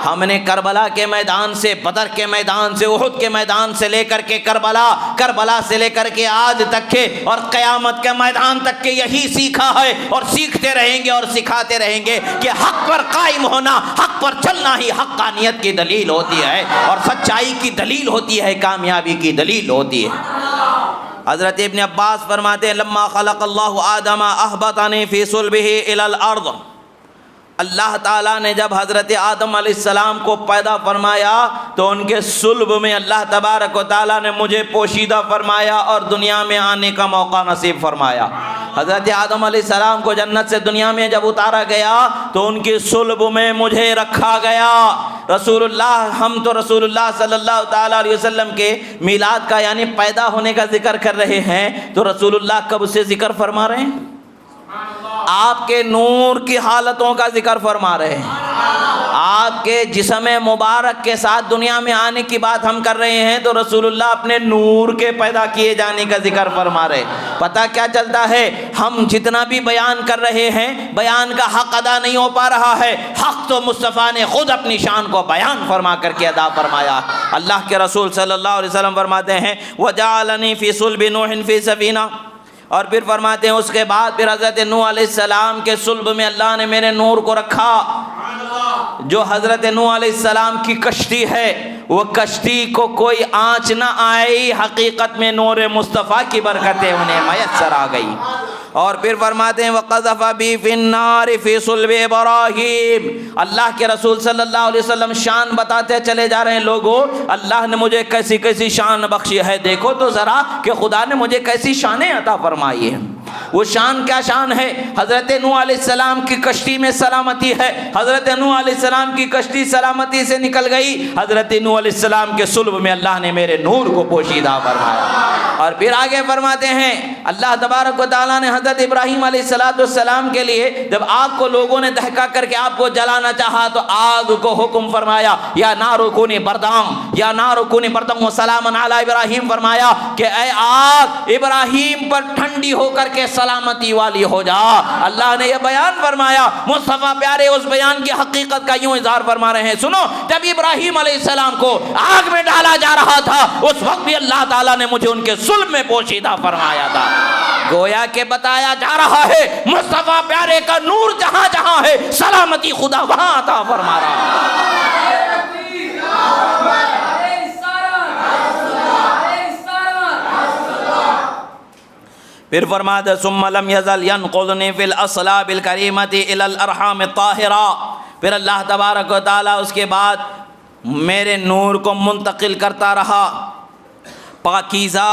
ہم نے کربلا کے میدان سے، بدر کے میدان سے، احد کے میدان سے لے کر کے کربلا سے لے کر کے آج تک کے اور قیامت کے میدان تک کے یہی سیکھا ہے، اور سیکھتے رہیں گے اور سکھاتے رہیں گے کہ حق پر قائم ہونا، حق پر چلنا ہی حقانیت کی دلیل ہوتی ہے، اور سچائی کی دلیل ہوتی ہے، کامیابی کی دلیل ہوتی ہے۔ حضرت ابن عباس فرماتے ہیں لما خلق اللہ آدم اہبطنی فی صلبہ الی الارض، اللہ تعالیٰ نے جب حضرت آدم علیہ السلام کو پیدا فرمایا تو ان کے صلب میں اللہ تبارک و تعالیٰ نے مجھے پوشیدہ فرمایا اور دنیا میں آنے کا موقع نصیب فرمایا۔ حضرت آدم علیہ السلام کو جنت سے دنیا میں جب اتارا گیا تو ان کی صلب میں مجھے رکھا گیا۔ رسول اللہ، ہم تو رسول اللہ صلی اللہ تعالیٰ علیہ وسلم کے میلاد کا یعنی پیدا ہونے کا ذکر کر رہے ہیں، تو رسول اللہ کب سے ذکر فرما رہے ہیں؟ آپ کے نور کی حالتوں کا ذکر فرما رہے ہیں، آپ کے جسم مبارک کے ساتھ دنیا میں آنے کی بات ہم کر رہے ہیں، تو رسول اللہ اپنے نور کے پیدا کیے جانے کا ذکر فرما رہے ہیں۔ پتہ کیا چلتا ہے؟ ہم جتنا بھی بیان کر رہے ہیں، بیان کا حق ادا نہیں ہو پا رہا ہے، حق تو مصطفیٰ نے خود اپنی شان کو بیان فرما کر کے ادا فرمایا۔ اللہ کے رسول صلی اللہ علیہ وسلم فرماتے ہیں وَجَعَلَنِي فِي صُلْبِ نُوحٍ فِي سَفِينَةٍ، اور پھر فرماتے ہیں اس کے بعد پھر حضرت نوح علیہ السلام کے صلب میں اللہ نے میرے نور کو رکھا۔ جو حضرت نوح علیہ السلام کی کشتی ہے، وہ کشتی کو کوئی آنچ نہ آئی، حقیقت میں نور مصطفیٰ کی برکتیں انہیں میسر آ گئی۔ اور پھر فرماتے ہیں وَقَذَفَ بِي فِي النَّارِ فِي صُلْبِ إِبْرَاهِيمَ، اللہ کے رسول صلی اللہ علیہ وسلم شان بتاتے چلے جا رہے ہیں، لوگوں اللہ نے مجھے کیسی کیسی شان بخشی ہے، دیکھو تو ذرا کہ خدا نے مجھے کیسی شانیں عطا فرمائی ہیں۔ وہ شان کیا شان ہے؟ حضرت نوح علیہ السلام کی کشتی میں سلامتی ہے، حضرت نوح علیہ السلام کی کشتی سلامتی سے نکل گئی، حضرت نوح علیہ السلام کے صلب میں اللہ نے میرے نور کو پوشیدہ فرمایا۔ اور پھر آگے فرماتے ہیں اللہ تبارک و تعالیٰ نے حضرت ابراہیم علیہ السلام کے لیے جب آگ کو لوگوں نے دہکا کر کے آپ کو جلانا چاہا تو آگ کو حکم فرمایا یا نار کونی بردام، یا نار کونی بردام وسلام علی ابراہیم، فرمایا کہ اے آگ ابراہیم پر ٹھنڈی ہو کر کے سلامتی والی ہو جا۔ اللہ نے یہ بیان فرمایا، مصطفیٰ پیارے اس بیان کی حقیقت کا یوں اظہار فرما رہے ہیں۔ سنو، جب ابراہیم علیہ السلام کو آگ میں ڈالا جا رہا تھا اس وقت بھی اللہ تعالیٰ نے مجھے ان کے صلب میں پوشیدہ فرمایا تھا۔ گویا کہ بتایا جا رہا ہے مصطفیٰ پیارے کا نور جہاں جہاں ہے سلامتی خدا وہاں عطا فرما رہا ہے۔ پھر فرماتے ثم لم يزل ينقضني في الاصلاب الكريمة الى الارحام الطاهرة، پھر اللہ تبارک و تعالیٰ اس کے بعد میرے نور کو منتقل کرتا رہا پاکیزہ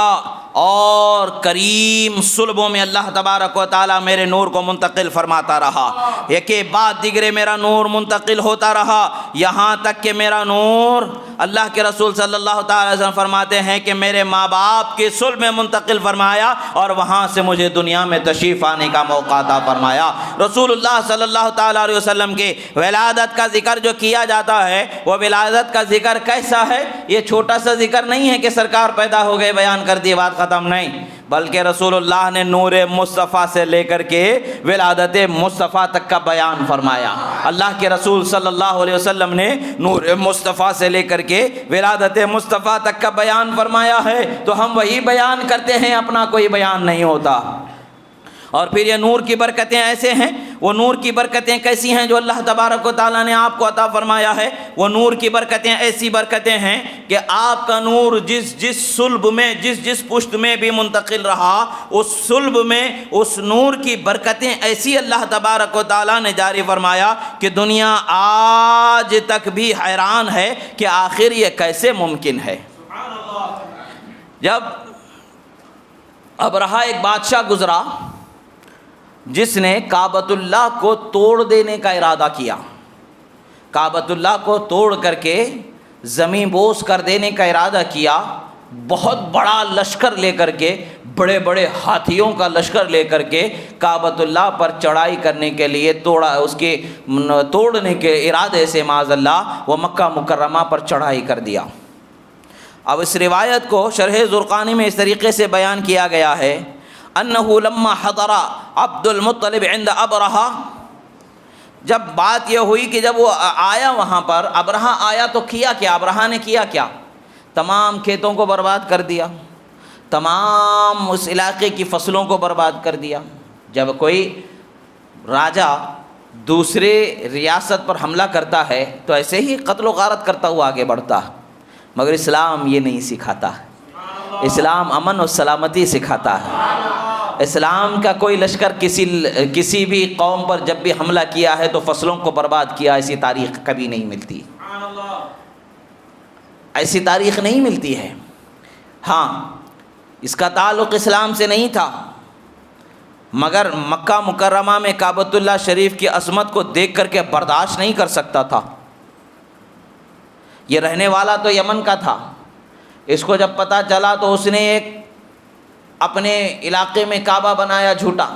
اور کریم صلبوں میں، اللہ تبارک و تعالیٰ میرے نور کو منتقل فرماتا رہا، ایک بعد دیگرے میرا نور منتقل ہوتا رہا، یہاں تک کہ میرا نور، اللہ کے رسول صلی اللہ تعالیٰ علیہ وسلم فرماتے ہیں کہ میرے ماں باپ کے صلب میں منتقل فرمایا اور وہاں سے مجھے دنیا میں تشریف آنے کا موقع عطا فرمایا۔ رسول اللہ صلی اللہ تعالیٰ علیہ وسلم کے ولادت کا ذکر جو کیا جاتا ہے، وہ ولادت کا ذکر کیسا ہے؟ یہ چھوٹا سا ذکر نہیں ہے کہ سرکار پیدا ہو گئے بیان کر دی بات ختم، نہیں، بلکہ رسول اللہ نے نور مصطفیٰ سے لے کر کے ولادت مصطفیٰ تک کا بیان فرمایا۔ اللہ کے رسول صلی اللہ علیہ وسلم نے نور مصطفیٰ سے لے کر کے ولادت مصطفیٰ تک کا بیان فرمایا ہے، تو ہم وہی بیان کرتے ہیں، اپنا کوئی بیان نہیں ہوتا۔ اور پھر یہ نور کی برکتیں ایسے ہیں، وہ نور کی برکتیں کیسی ہیں جو اللہ تبارک و تعالیٰ نے آپ کو عطا فرمایا ہے؟ وہ نور کی برکتیں ایسی برکتیں ہیں کہ آپ کا نور جس صلب میں جس پشت میں بھی منتقل رہا، اس صلب میں اس نور کی برکتیں ایسی اللہ تبارک و تعالیٰ نے جاری فرمایا کہ دنیا آج تک بھی حیران ہے کہ آخر یہ کیسے ممکن ہے۔ جب ابرہہ ایک بادشاہ گزرا جس نے کعبۃ اللہ کو توڑ دینے کا ارادہ کیا، کعبۃ اللہ کو توڑ کر کے زمین بوس کر دینے کا ارادہ کیا، بہت بڑا لشکر لے کر کے، بڑے بڑے ہاتھیوں کا لشکر لے کر کے کعبۃ اللہ پر چڑھائی کرنے کے لیے توڑنے کے ارادے سے معاذ اللہ وہ مکہ مکرمہ پر چڑھائی کر دیا۔ اب اس روایت کو شرح زرقانی میں اس طریقے سے بیان کیا گیا ہے انہ لما حضر عبد المطلب عند ابرہہ، جب بات یہ ہوئی کہ جب وہ آیا وہاں پر، ابرہہ آیا تو کیا کیا؟ ابرہہ نے کیا کیا؟ تمام کھیتوں کو برباد کر دیا، تمام اس علاقے کی فصلوں کو برباد کر دیا۔ جب کوئی راجا دوسرے ریاست پر حملہ کرتا ہے تو ایسے ہی قتل و غارت کرتا ہوا آگے بڑھتا ہے، مگر اسلام یہ نہیں سکھاتا۔ اسلام امن و سلامتی سکھاتا ہے۔ اسلام کا کوئی لشکر کسی بھی قوم پر جب بھی حملہ کیا ہے تو فصلوں کو برباد کیا، ایسی تاریخ کبھی نہیں ملتی، ایسی تاریخ نہیں ملتی ہے۔ ہاں، اس کا تعلق اسلام سے نہیں تھا، مگر مکہ مکرمہ میں کعبۃ اللہ شریف کی عظمت کو دیکھ کر کے برداشت نہیں کر سکتا تھا۔ یہ رہنے والا تو یمن کا تھا، اس کو جب پتہ چلا تو اس نے ایک اپنے علاقے میں کعبہ بنایا جھوٹا،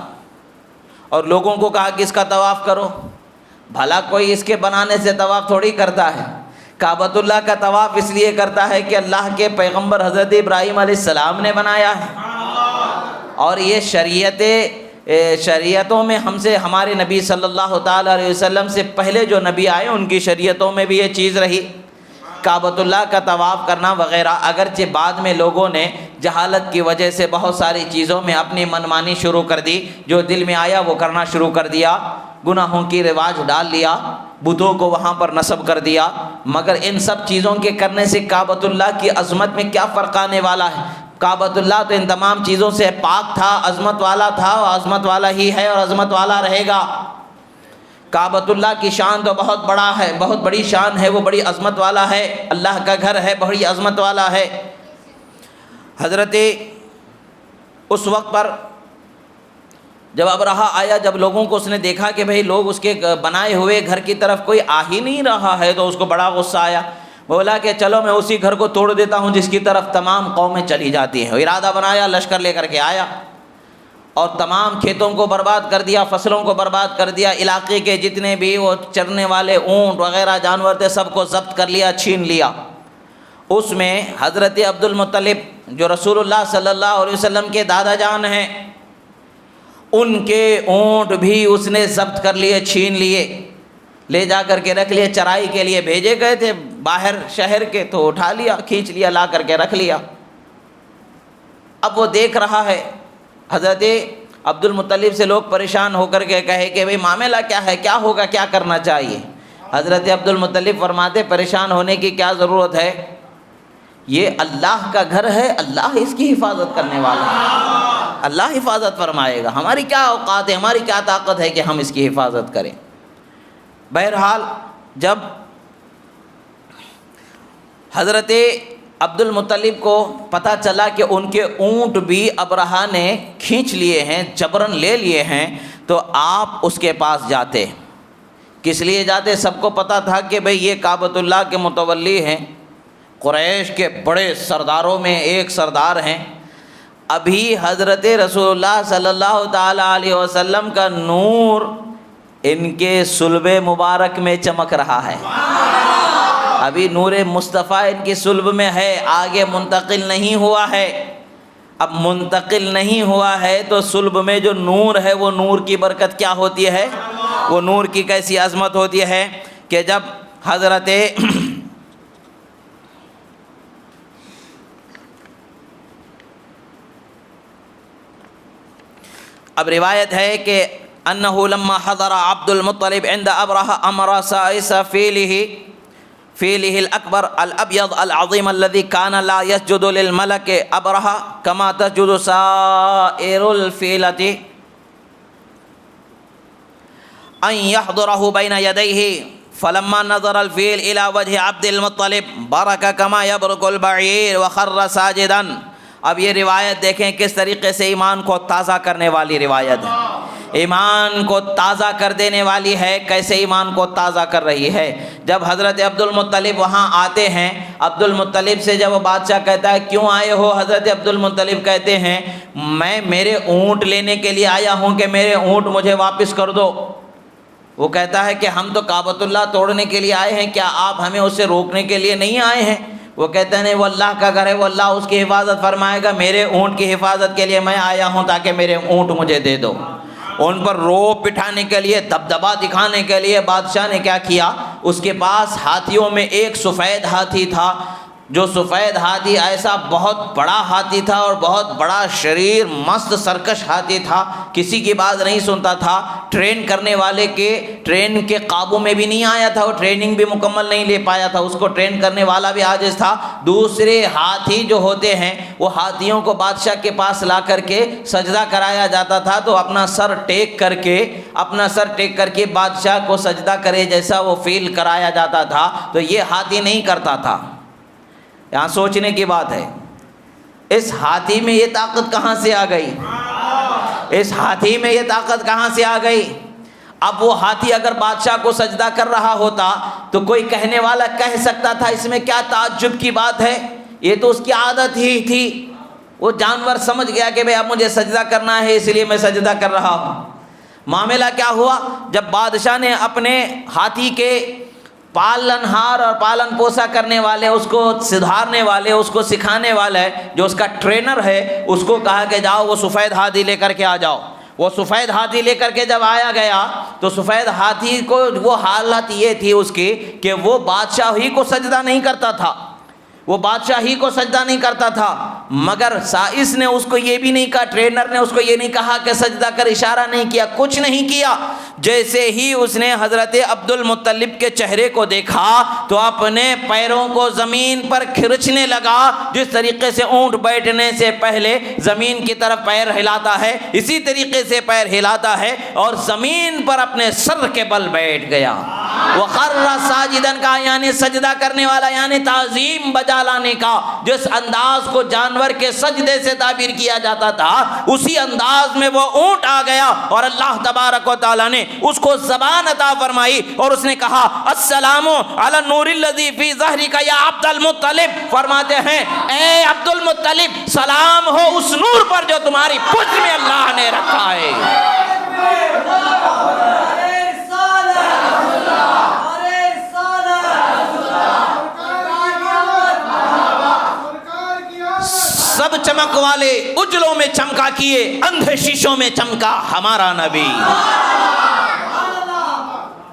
اور لوگوں کو کہا کہ اس کا طواف کرو۔ بھلا کوئی اس کے بنانے سے طواف تھوڑی کرتا ہے، کعبۃ اللہ کا طواف اس لیے کرتا ہے کہ اللہ کے پیغمبر حضرت ابراہیم علیہ السلام نے بنایا ہے، اور یہ شریعتوں میں ہم سے، ہمارے نبی صلی اللہ تعالیٰ علیہ وسلم سے پہلے جو نبی آئے ان کی شریعتوں میں بھی یہ چیز رہی، کعبۃ اللہ کا طواف کرنا وغیرہ۔ اگرچہ بعد میں لوگوں نے جہالت کی وجہ سے بہت ساری چیزوں میں اپنی منمانی شروع کر دی، جو دل میں آیا وہ کرنا شروع کر دیا، گناہوں کی رواج ڈال لیا، بتوں کو وہاں پر نصب کر دیا، مگر ان سب چیزوں کے کرنے سے کعبۃ اللہ کی عظمت میں کیا فرق آنے والا ہے؟ کعبۃ اللہ تو ان تمام چیزوں سے پاک تھا، عظمت والا تھا، اور عظمت والا ہی ہے اور عظمت والا رہے گا۔ کعبۃ اللہ کی شان تو بہت بڑا ہے، بہت بڑی شان ہے، وہ بڑی عظمت والا ہے، اللہ کا گھر ہے، بڑی عظمت والا ہے۔ حضرت اس وقت پر جب ابرہہ آیا، جب لوگوں کو اس نے دیکھا کہ بھئی لوگ اس کے بنائے ہوئے گھر کی طرف کوئی آ ہی نہیں رہا ہے، تو اس کو بڑا غصہ آیا، بولا کہ چلو میں اسی گھر کو توڑ دیتا ہوں جس کی طرف تمام قومیں چلی جاتی ہیں۔ ارادہ بنایا، لشکر لے کر کے آیا اور تمام کھیتوں کو برباد کر دیا، فصلوں کو برباد کر دیا، علاقے کے جتنے بھی وہ چرنے والے اونٹ وغیرہ جانور تھے سب کو ضبط کر لیا، چھین لیا۔ اس میں حضرت عبد المطلب جو رسول اللہ صلی اللہ علیہ وسلم کے دادا جان ہیں، ان کے اونٹ بھی اس نے ضبط کر لیے، چھین لیے، لے جا کر کے رکھ لیے، چرائی کے لیے بھیجے گئے تھے باہر شہر کے، تو اٹھا لیا، کھینچ لیا، لا کر کے رکھ لیا۔ اب وہ دیکھ رہا ہے، حضرت عبد المطلب سے لوگ پریشان ہو کر کے کہے کہ بھئی معاملہ کیا ہے، کیا ہوگا، کیا کرنا چاہیے؟ حضرت عبد المطلب فرماتے پریشان ہونے کی کیا ضرورت ہے، یہ اللہ کا گھر ہے، اللہ اس کی حفاظت کرنے والا ہے، اللہ حفاظت فرمائے گا، ہماری کیا اوقات ہے، ہماری کیا طاقت ہے کہ ہم اس کی حفاظت کریں۔ بہرحال جب حضرت عبد المطلب کو پتہ چلا کہ ان کے اونٹ بھی ابرہہ نے کھینچ لیے ہیں، جبراً لے لیے ہیں، تو آپ اس کے پاس جاتے۔ کس لیے جاتے؟ سب کو پتہ تھا کہ بھئی یہ کعبۃ اللہ کے متولی ہیں، قریش کے بڑے سرداروں میں ایک سردار ہیں۔ ابھی حضرت رسول اللہ صلی اللہ تعالیٰ علیہ وسلم کا نور ان کے صلب مبارک میں چمک رہا ہے، ابھی نور مصطفیٰ ان کی صلب میں ہے، آگے منتقل نہیں ہوا ہے۔ اب منتقل نہیں ہوا ہے تو صلب میں جو نور ہے وہ نور کی برکت کیا ہوتی ہے، وہ نور کی کیسی عظمت ہوتی ہے کہ جب حضرت اب روایت ہے کہ انه لما حضر عبد المطلب عند ابرهة امر سائس فيله الاكبر الابيض العظيم الذي كان لا يسجد للملك ابرهة كما تسجد سائر الفيلة ان يحضره بين يديه فلما نظر الفيل الى وجه عبد المطلب برك كما يبرك البعير وخر ساجدا۔ اب یہ روایت دیکھیں کس طریقے سے ایمان کو تازہ کرنے والی روایت ہے، ایمان کو تازہ کر دینے والی ہے۔ کیسے ایمان کو تازہ کر رہی ہے؟ جب حضرت عبد المطلب وہاں آتے ہیں، عبد المطلب سے جب وہ بادشاہ کہتا ہے کیوں آئے ہو، حضرت عبد المطلب کہتے ہیں میں میرے اونٹ لینے کے لیے آیا ہوں کہ میرے اونٹ مجھے واپس کر دو۔ وہ کہتا ہے کہ ہم تو کعبۃ اللہ توڑنے کے لیے آئے ہیں، کیا آپ ہمیں اس سے روکنے کے لیے نہیں آئے ہیں؟ وہ کہتے ہیں نہیں، وہ اللہ کا گھر ہے، وہ اللہ اس کی حفاظت فرمائے گا، میرے اونٹ کی حفاظت کے لیے میں آیا ہوں تاکہ میرے اونٹ مجھے دے دو۔ ان پر روب بٹھانے کے لیے، دبدبا دکھانے کے لیے بادشاہ نے کیا کیا، اس کے پاس ہاتھیوں میں ایک سفید ہاتھی تھا، جو سفید ہاتھی ایسا بہت بڑا ہاتھی تھا اور بہت بڑا شریر مست سرکش ہاتھی تھا، کسی کی بات نہیں سنتا تھا، ٹرین کرنے والے کے ٹرین کے قابو میں بھی نہیں آیا تھا، وہ ٹریننگ بھی مکمل نہیں لے پایا تھا، اس کو ٹرین کرنے والا بھی عاجز تھا۔ دوسرے ہاتھی جو ہوتے ہیں وہ ہاتھیوں کو بادشاہ کے پاس لا کر کے سجدہ کرایا جاتا تھا، تو اپنا سر ٹیک کر کے بادشاہ کو سجدہ کرے جیسا وہ فیل کرایا جاتا تھا، تو یہ ہاتھی نہیں کرتا تھا۔ یہاں سوچنے کی بات ہے، اس ہاتھی میں یہ طاقت کہاں سے آ گئی؟ اس ہاتھی میں یہ طاقت کہاں سے آ گئی؟ اب وہ ہاتھی اگر بادشاہ کو سجدہ کر رہا ہوتا تو کوئی کہنے والا کہہ سکتا تھا اس میں کیا تعجب کی بات ہے، یہ تو اس کی عادت ہی تھی، وہ جانور سمجھ گیا کہ بھئی اب مجھے سجدہ کرنا ہے اس لیے میں سجدہ کر رہا ہوں۔ معاملہ کیا ہوا، جب بادشاہ نے اپنے ہاتھی کے پالن ہار اور پالن پوسا کرنے والے، اس کو سدھارنے والے، اس کو سکھانے والے، جو اس کا ٹرینر ہے، اس کو کہا کہ جاؤ وہ سفید ہاتھی لے کر کے آ جاؤ۔ وہ سفید ہاتھی لے کر کے جب آیا گیا تو سفید ہاتھی کو وہ حالت یہ تھی اس کی کہ وہ بادشاہ ہی کو سجدہ نہیں کرتا تھا، وہ بادشاہ ہی کو سجدہ نہیں کرتا تھا، مگر سائس نے اس کو یہ بھی نہیں کہا، ٹرینر نے اس کو یہ نہیں کہا کہ سجدہ کر، اشارہ نہیں کیا، کچھ نہیں کیا۔ جیسے ہی اس نے حضرت عبد المطلب کے چہرے کو دیکھا تو اپنے پیروں کو زمین پر کھرچنے لگا، جس طریقے سے اونٹ بیٹھنے سے پہلے زمین کی طرف پیر ہلاتا ہے اسی طریقے سے پیر ہلاتا ہے، اور زمین پر اپنے سر کے بل بیٹھ گیا۔ وَخَرَّ سَاجِدًا کا یعنی سجدہ کرنے والا، یعنی تعظیم بجا لانے کا۔ جس انداز کو جانور کے سجدے سے تعبیر کیا جاتا تھا اسی انداز میں وہ اونٹ آ گیا، اور اللہ تبارک و تعالی نے اس کو زبان عطا فرمائی اور اس نے کہا السلام علی النور الذی فی ظہرک یا عبد المطلب، فرماتے ہیں اے عبد المطلب سلام ہو اس نور پر جو تمہاری پشت میں اللہ نے رکھا ہے۔ سب چمک والے اجلوں میں چمکا کیے، اندھے شیشوں میں چمکا ہمارا نبی۔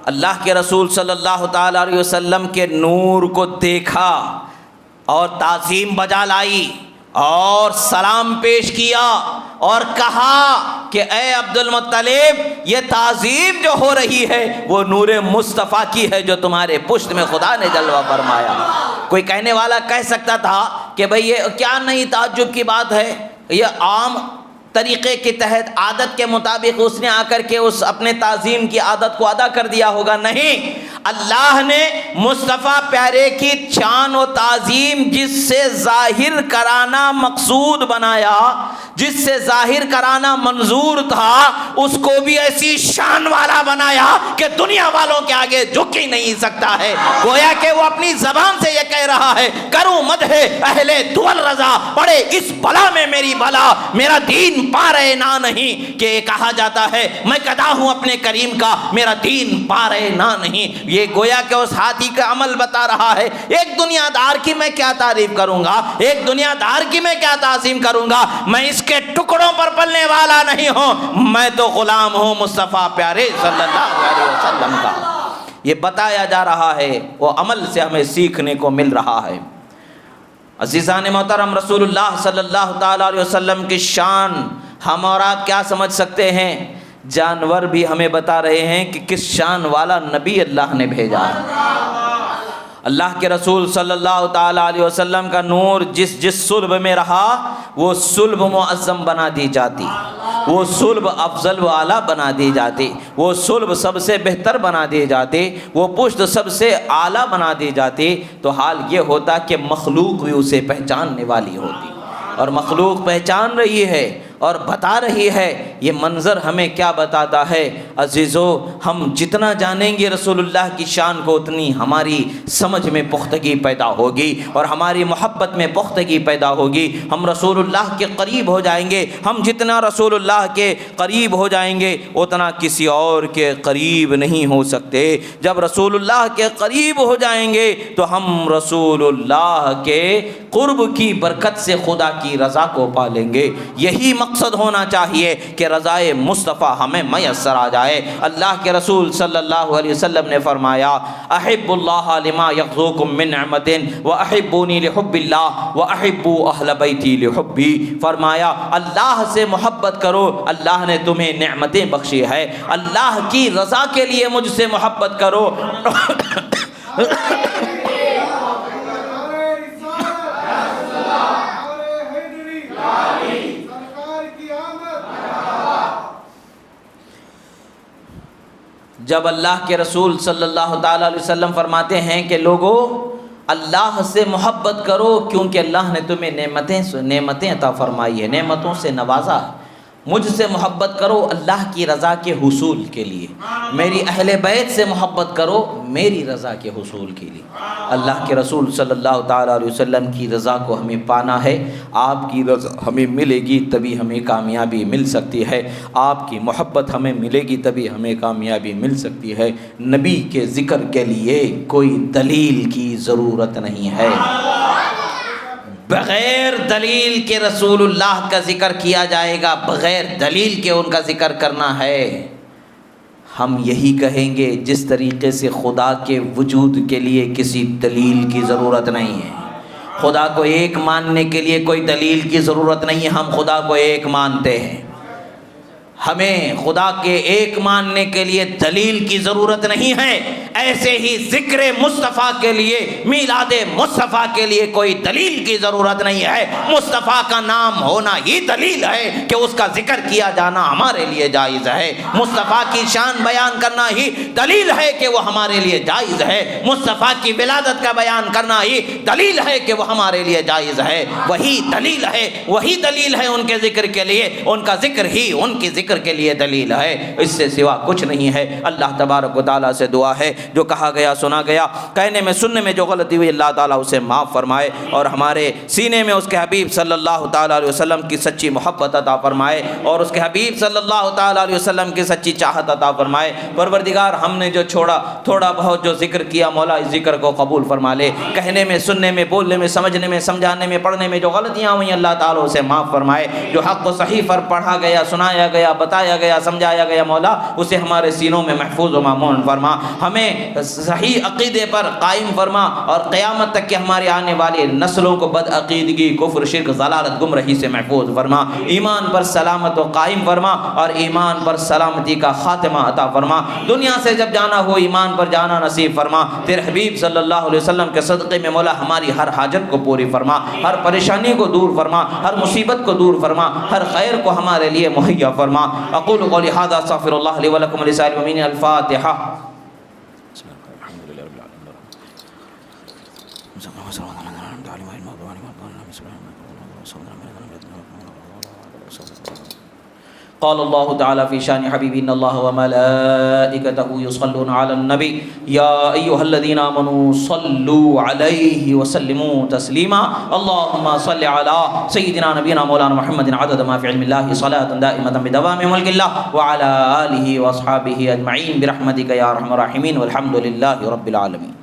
اللہ کے رسول صلی اللہ تعالی علیہ وسلم کے نور کو دیکھا اور تعظیم بجا لائی اور سلام پیش کیا اور کہا کہ اے عبد المطلب یہ تعظیم جو ہو رہی ہے وہ نور مصطفیٰ کی ہے جو تمہارے پشت میں خدا نے جلوہ فرمایا۔ کوئی کہنے والا کہہ سکتا تھا کہ بھئی یہ کیا نئی تعجب کی بات ہے، یہ عام طریقے کے تحت عادت کے مطابق اس نے آ کر کے اس اپنے تعظیم کی عادت کو ادا کر دیا ہوگا۔ نہیں، اللہ نے مصطفیٰ پیارے کی شان و تعظیم جس سے ظاہر کرانا مقصود بنایا، جس سے ظاہر کرانا منظور تھا، اس کو بھی ایسی شان والا بنایا کہ دنیا والوں کے آگے جھک ہی نہیں سکتا ہے۔ گویا کہ وہ اپنی زبان سے یہ کہہ رہا ہے کروں مدح اہل دول رضا، پڑے اس بلا میں میری بلا، میرا دین پارے نہ نہیں، کہ کہا جاتا ہے میں گدا ہوں اپنے کریم کا، میرا دین پارے نہ نہیں۔ یہ گویا کہ اس ہاتھی کا عمل بتا رہا ہے۔ ایک دنیا دار کی میں کیا تعریف کروں گا، ایک دنیا دار کی میں کیا تعظیم کروں گا، میں اس کے ٹکڑوں پر پلنے والا نہیں ہوں، میں تو غلام ہوں مصطفیٰ پیارے صلی اللہ علیہ وسلم کا۔ یہ بتایا جا رہا ہے، وہ عمل سے ہمیں سیکھنے کو مل رہا ہے۔ عزیزان محترم، رسول اللہ صلی اللہ تعالی علیہ وسلم کی شان ہم اور آپ کیا سمجھ سکتے ہیں؟ جانور بھی ہمیں بتا رہے ہیں کہ کس شان والا نبی اللہ نے بھیجا ہے۔ اللہ کے رسول صلی اللہ تعالی علیہ وسلم کا نور جس صلب میں رہا وہ صلب معظم بنا دی جاتی، وہ صلب افضل و اعلیٰ بنا دی جاتی، وہ صلب سب سے بہتر بنا دی جاتی، وہ پشت سب سے اعلیٰ بنا دی جاتی، تو حال یہ ہوتا کہ مخلوق بھی اسے پہچاننے والی ہوتی، اور مخلوق پہچان رہی ہے اور بتا رہی ہے۔ یہ منظر ہمیں کیا بتاتا ہے عزیزو؟ ہم جتنا جانیں گے رسول اللہ کی شان کو اتنی ہماری سمجھ میں پختگی پیدا ہوگی اور ہماری محبت میں پختگی پیدا ہوگی، ہم رسول اللہ کے قریب ہو جائیں گے۔ ہم جتنا رسول اللہ کے قریب ہو جائیں گے اتنا کسی اور کے قریب نہیں ہو سکتے۔ جب رسول اللہ کے قریب ہو جائیں گے تو ہم رسول اللہ کے قرب کی برکت سے خدا کی رضا کو پالیں گے۔ یہی مقصد ہونا چاہیے کہ رضائے مصطفیٰ ہمیں میسر آ جائے۔ اللہ کے رسول صلی اللہ علیہ وسلم نے فرمایا احب اللہ لما یغزوکم من نعمت واحبونی لحب اللہ واحبوا اہل بیتی لحبی، فرمایا اللہ سے محبت کرو، اللہ نے تمہیں نعمتیں بخشی ہے، اللہ کی رضا کے لیے مجھ سے محبت کرو۔ جب اللہ کے رسول صلی اللہ تعالیٰ علیہ وسلم فرماتے ہیں کہ لوگو اللہ سے محبت کرو کیونکہ اللہ نے تمہیں نعمتیں عطا فرمائی ہے، نعمتوں سے نوازا ہے، مجھ سے محبت کرو اللہ کی رضا کے حصول کے لیے، میری اہل بیت سے محبت کرو میری رضا کے حصول کے لیے۔ اللہ کے رسول صلی اللہ تعالیٰ علیہ وسلم کی رضا کو ہمیں پانا ہے، آپ کی رضا ہمیں ملے گی تبھی ہمیں کامیابی مل سکتی ہے، آپ کی محبت ہمیں ملے گی تبھی ہمیں کامیابی مل سکتی ہے۔ نبی کے ذکر کے لیے کوئی دلیل کی ضرورت نہیں ہے، بغیر دلیل کے رسول اللہ کا ذکر کیا جائے گا، بغیر دلیل کے ان کا ذکر کرنا ہے۔ ہم یہی کہیں گے جس طریقے سے خدا کے وجود کے لیے کسی دلیل کی ضرورت نہیں ہے، خدا کو ایک ماننے کے لیے کوئی دلیل کی ضرورت نہیں ہے، ہم خدا کو ایک مانتے ہیں، ہمیں خدا کے ایک ماننے کے لیے دلیل کی ضرورت نہیں ہے۔ ایسے ہی ذکر مصطفیٰ کے لیے، میلاد مصطفیٰ کے لیے کوئی دلیل کی ضرورت نہیں ہے، مصطفیٰ کا نام ہونا ہی دلیل ہے کہ اس کا ذکر کیا جانا ہمارے لیے جائز ہے، مصطفیٰ کی شان بیان کرنا ہی دلیل ہے کہ وہ ہمارے لیے جائز ہے، مصطفیٰ کی ولادت کا بیان کرنا ہی دلیل ہے کہ وہ ہمارے لیے جائز ہے، وہی دلیل ہے ان کے ذکر کے لیے، ان کا ذکر ہی ان کی ذکر کے لیے دلیل ہے، اس سے سوا کچھ نہیں ہے۔ اللہ تبارک و تعالیٰ سے دعا ہے جو کہا گیا سنا گیا، کہنے میں سننے میں جو غلطی ہوئی اللہ تعالیٰ اسے معاف فرمائے اور ہمارے سینے میں اس کے حبیب صلی اللہ تعالیٰ علیہ وسلم کی سچی محبت عطا فرمائے اور اس کے حبیب صلی اللہ تعالیٰ علیہ وسلم کی سچی چاہت عطا فرمائے۔ پروردگار ہم نے جو چھوڑا تھوڑا بہت جو ذکر کیا مولا اس ذکر کو قبول فرما لے، کہنے میں سننے میں بولنے میں سمجھنے میں سمجھانے میں پڑھنے میں جو غلطیاں ہوئیں اللہ تعالیٰ اسے معاف فرمائے، جو حق و صحیح پر پڑھا گیا سنایا گیا بتایا گیا سمجھایا گیا مولا اسے ہمارے سینوں میں محفوظ و مامون فرما، ہمیں صحیح عقیدے پر قائم فرما اور قیامت تک کہ ہمارے آنے والی نسلوں کو بد عقیدگی کفر شرک ضلالت گمراہی سے محفوظ فرما، ایمان پر سلامت و قائم فرما اور ایمان پر سلامتی کا خاتمہ عطا فرما، دنیا سے جب جانا ہو ایمان پر جانا نصیب فرما، تیرے حبیب صلی اللہ علیہ وسلم کے صدقے میں مولا ہماری ہر حاجت کو پوری فرما، ہر پریشانی کو دور فرما، ہر مصیبت کو دور فرما، ہر خیر کو ہمارے لیے مہیا فرما۔ اقول قولی ھذا استغفر اللہ لی ولکم ولسائر المؤمنین۔ الفاتحہ۔ قال الله تعالى في شان حبيبي إن الله وملائكته يصلون على النبي يا أيها الذين آمنوا صلوا عليه وسلموا تسليما اللهم صل على سيدنا نبينا مولانا محمد عدد ما في علم الله صلاة دائمة بدوام ملك الله وعلى آله وأصحابه أجمعين برحمتك يا أرحم الراحمين والحمد لله رب العالمين۔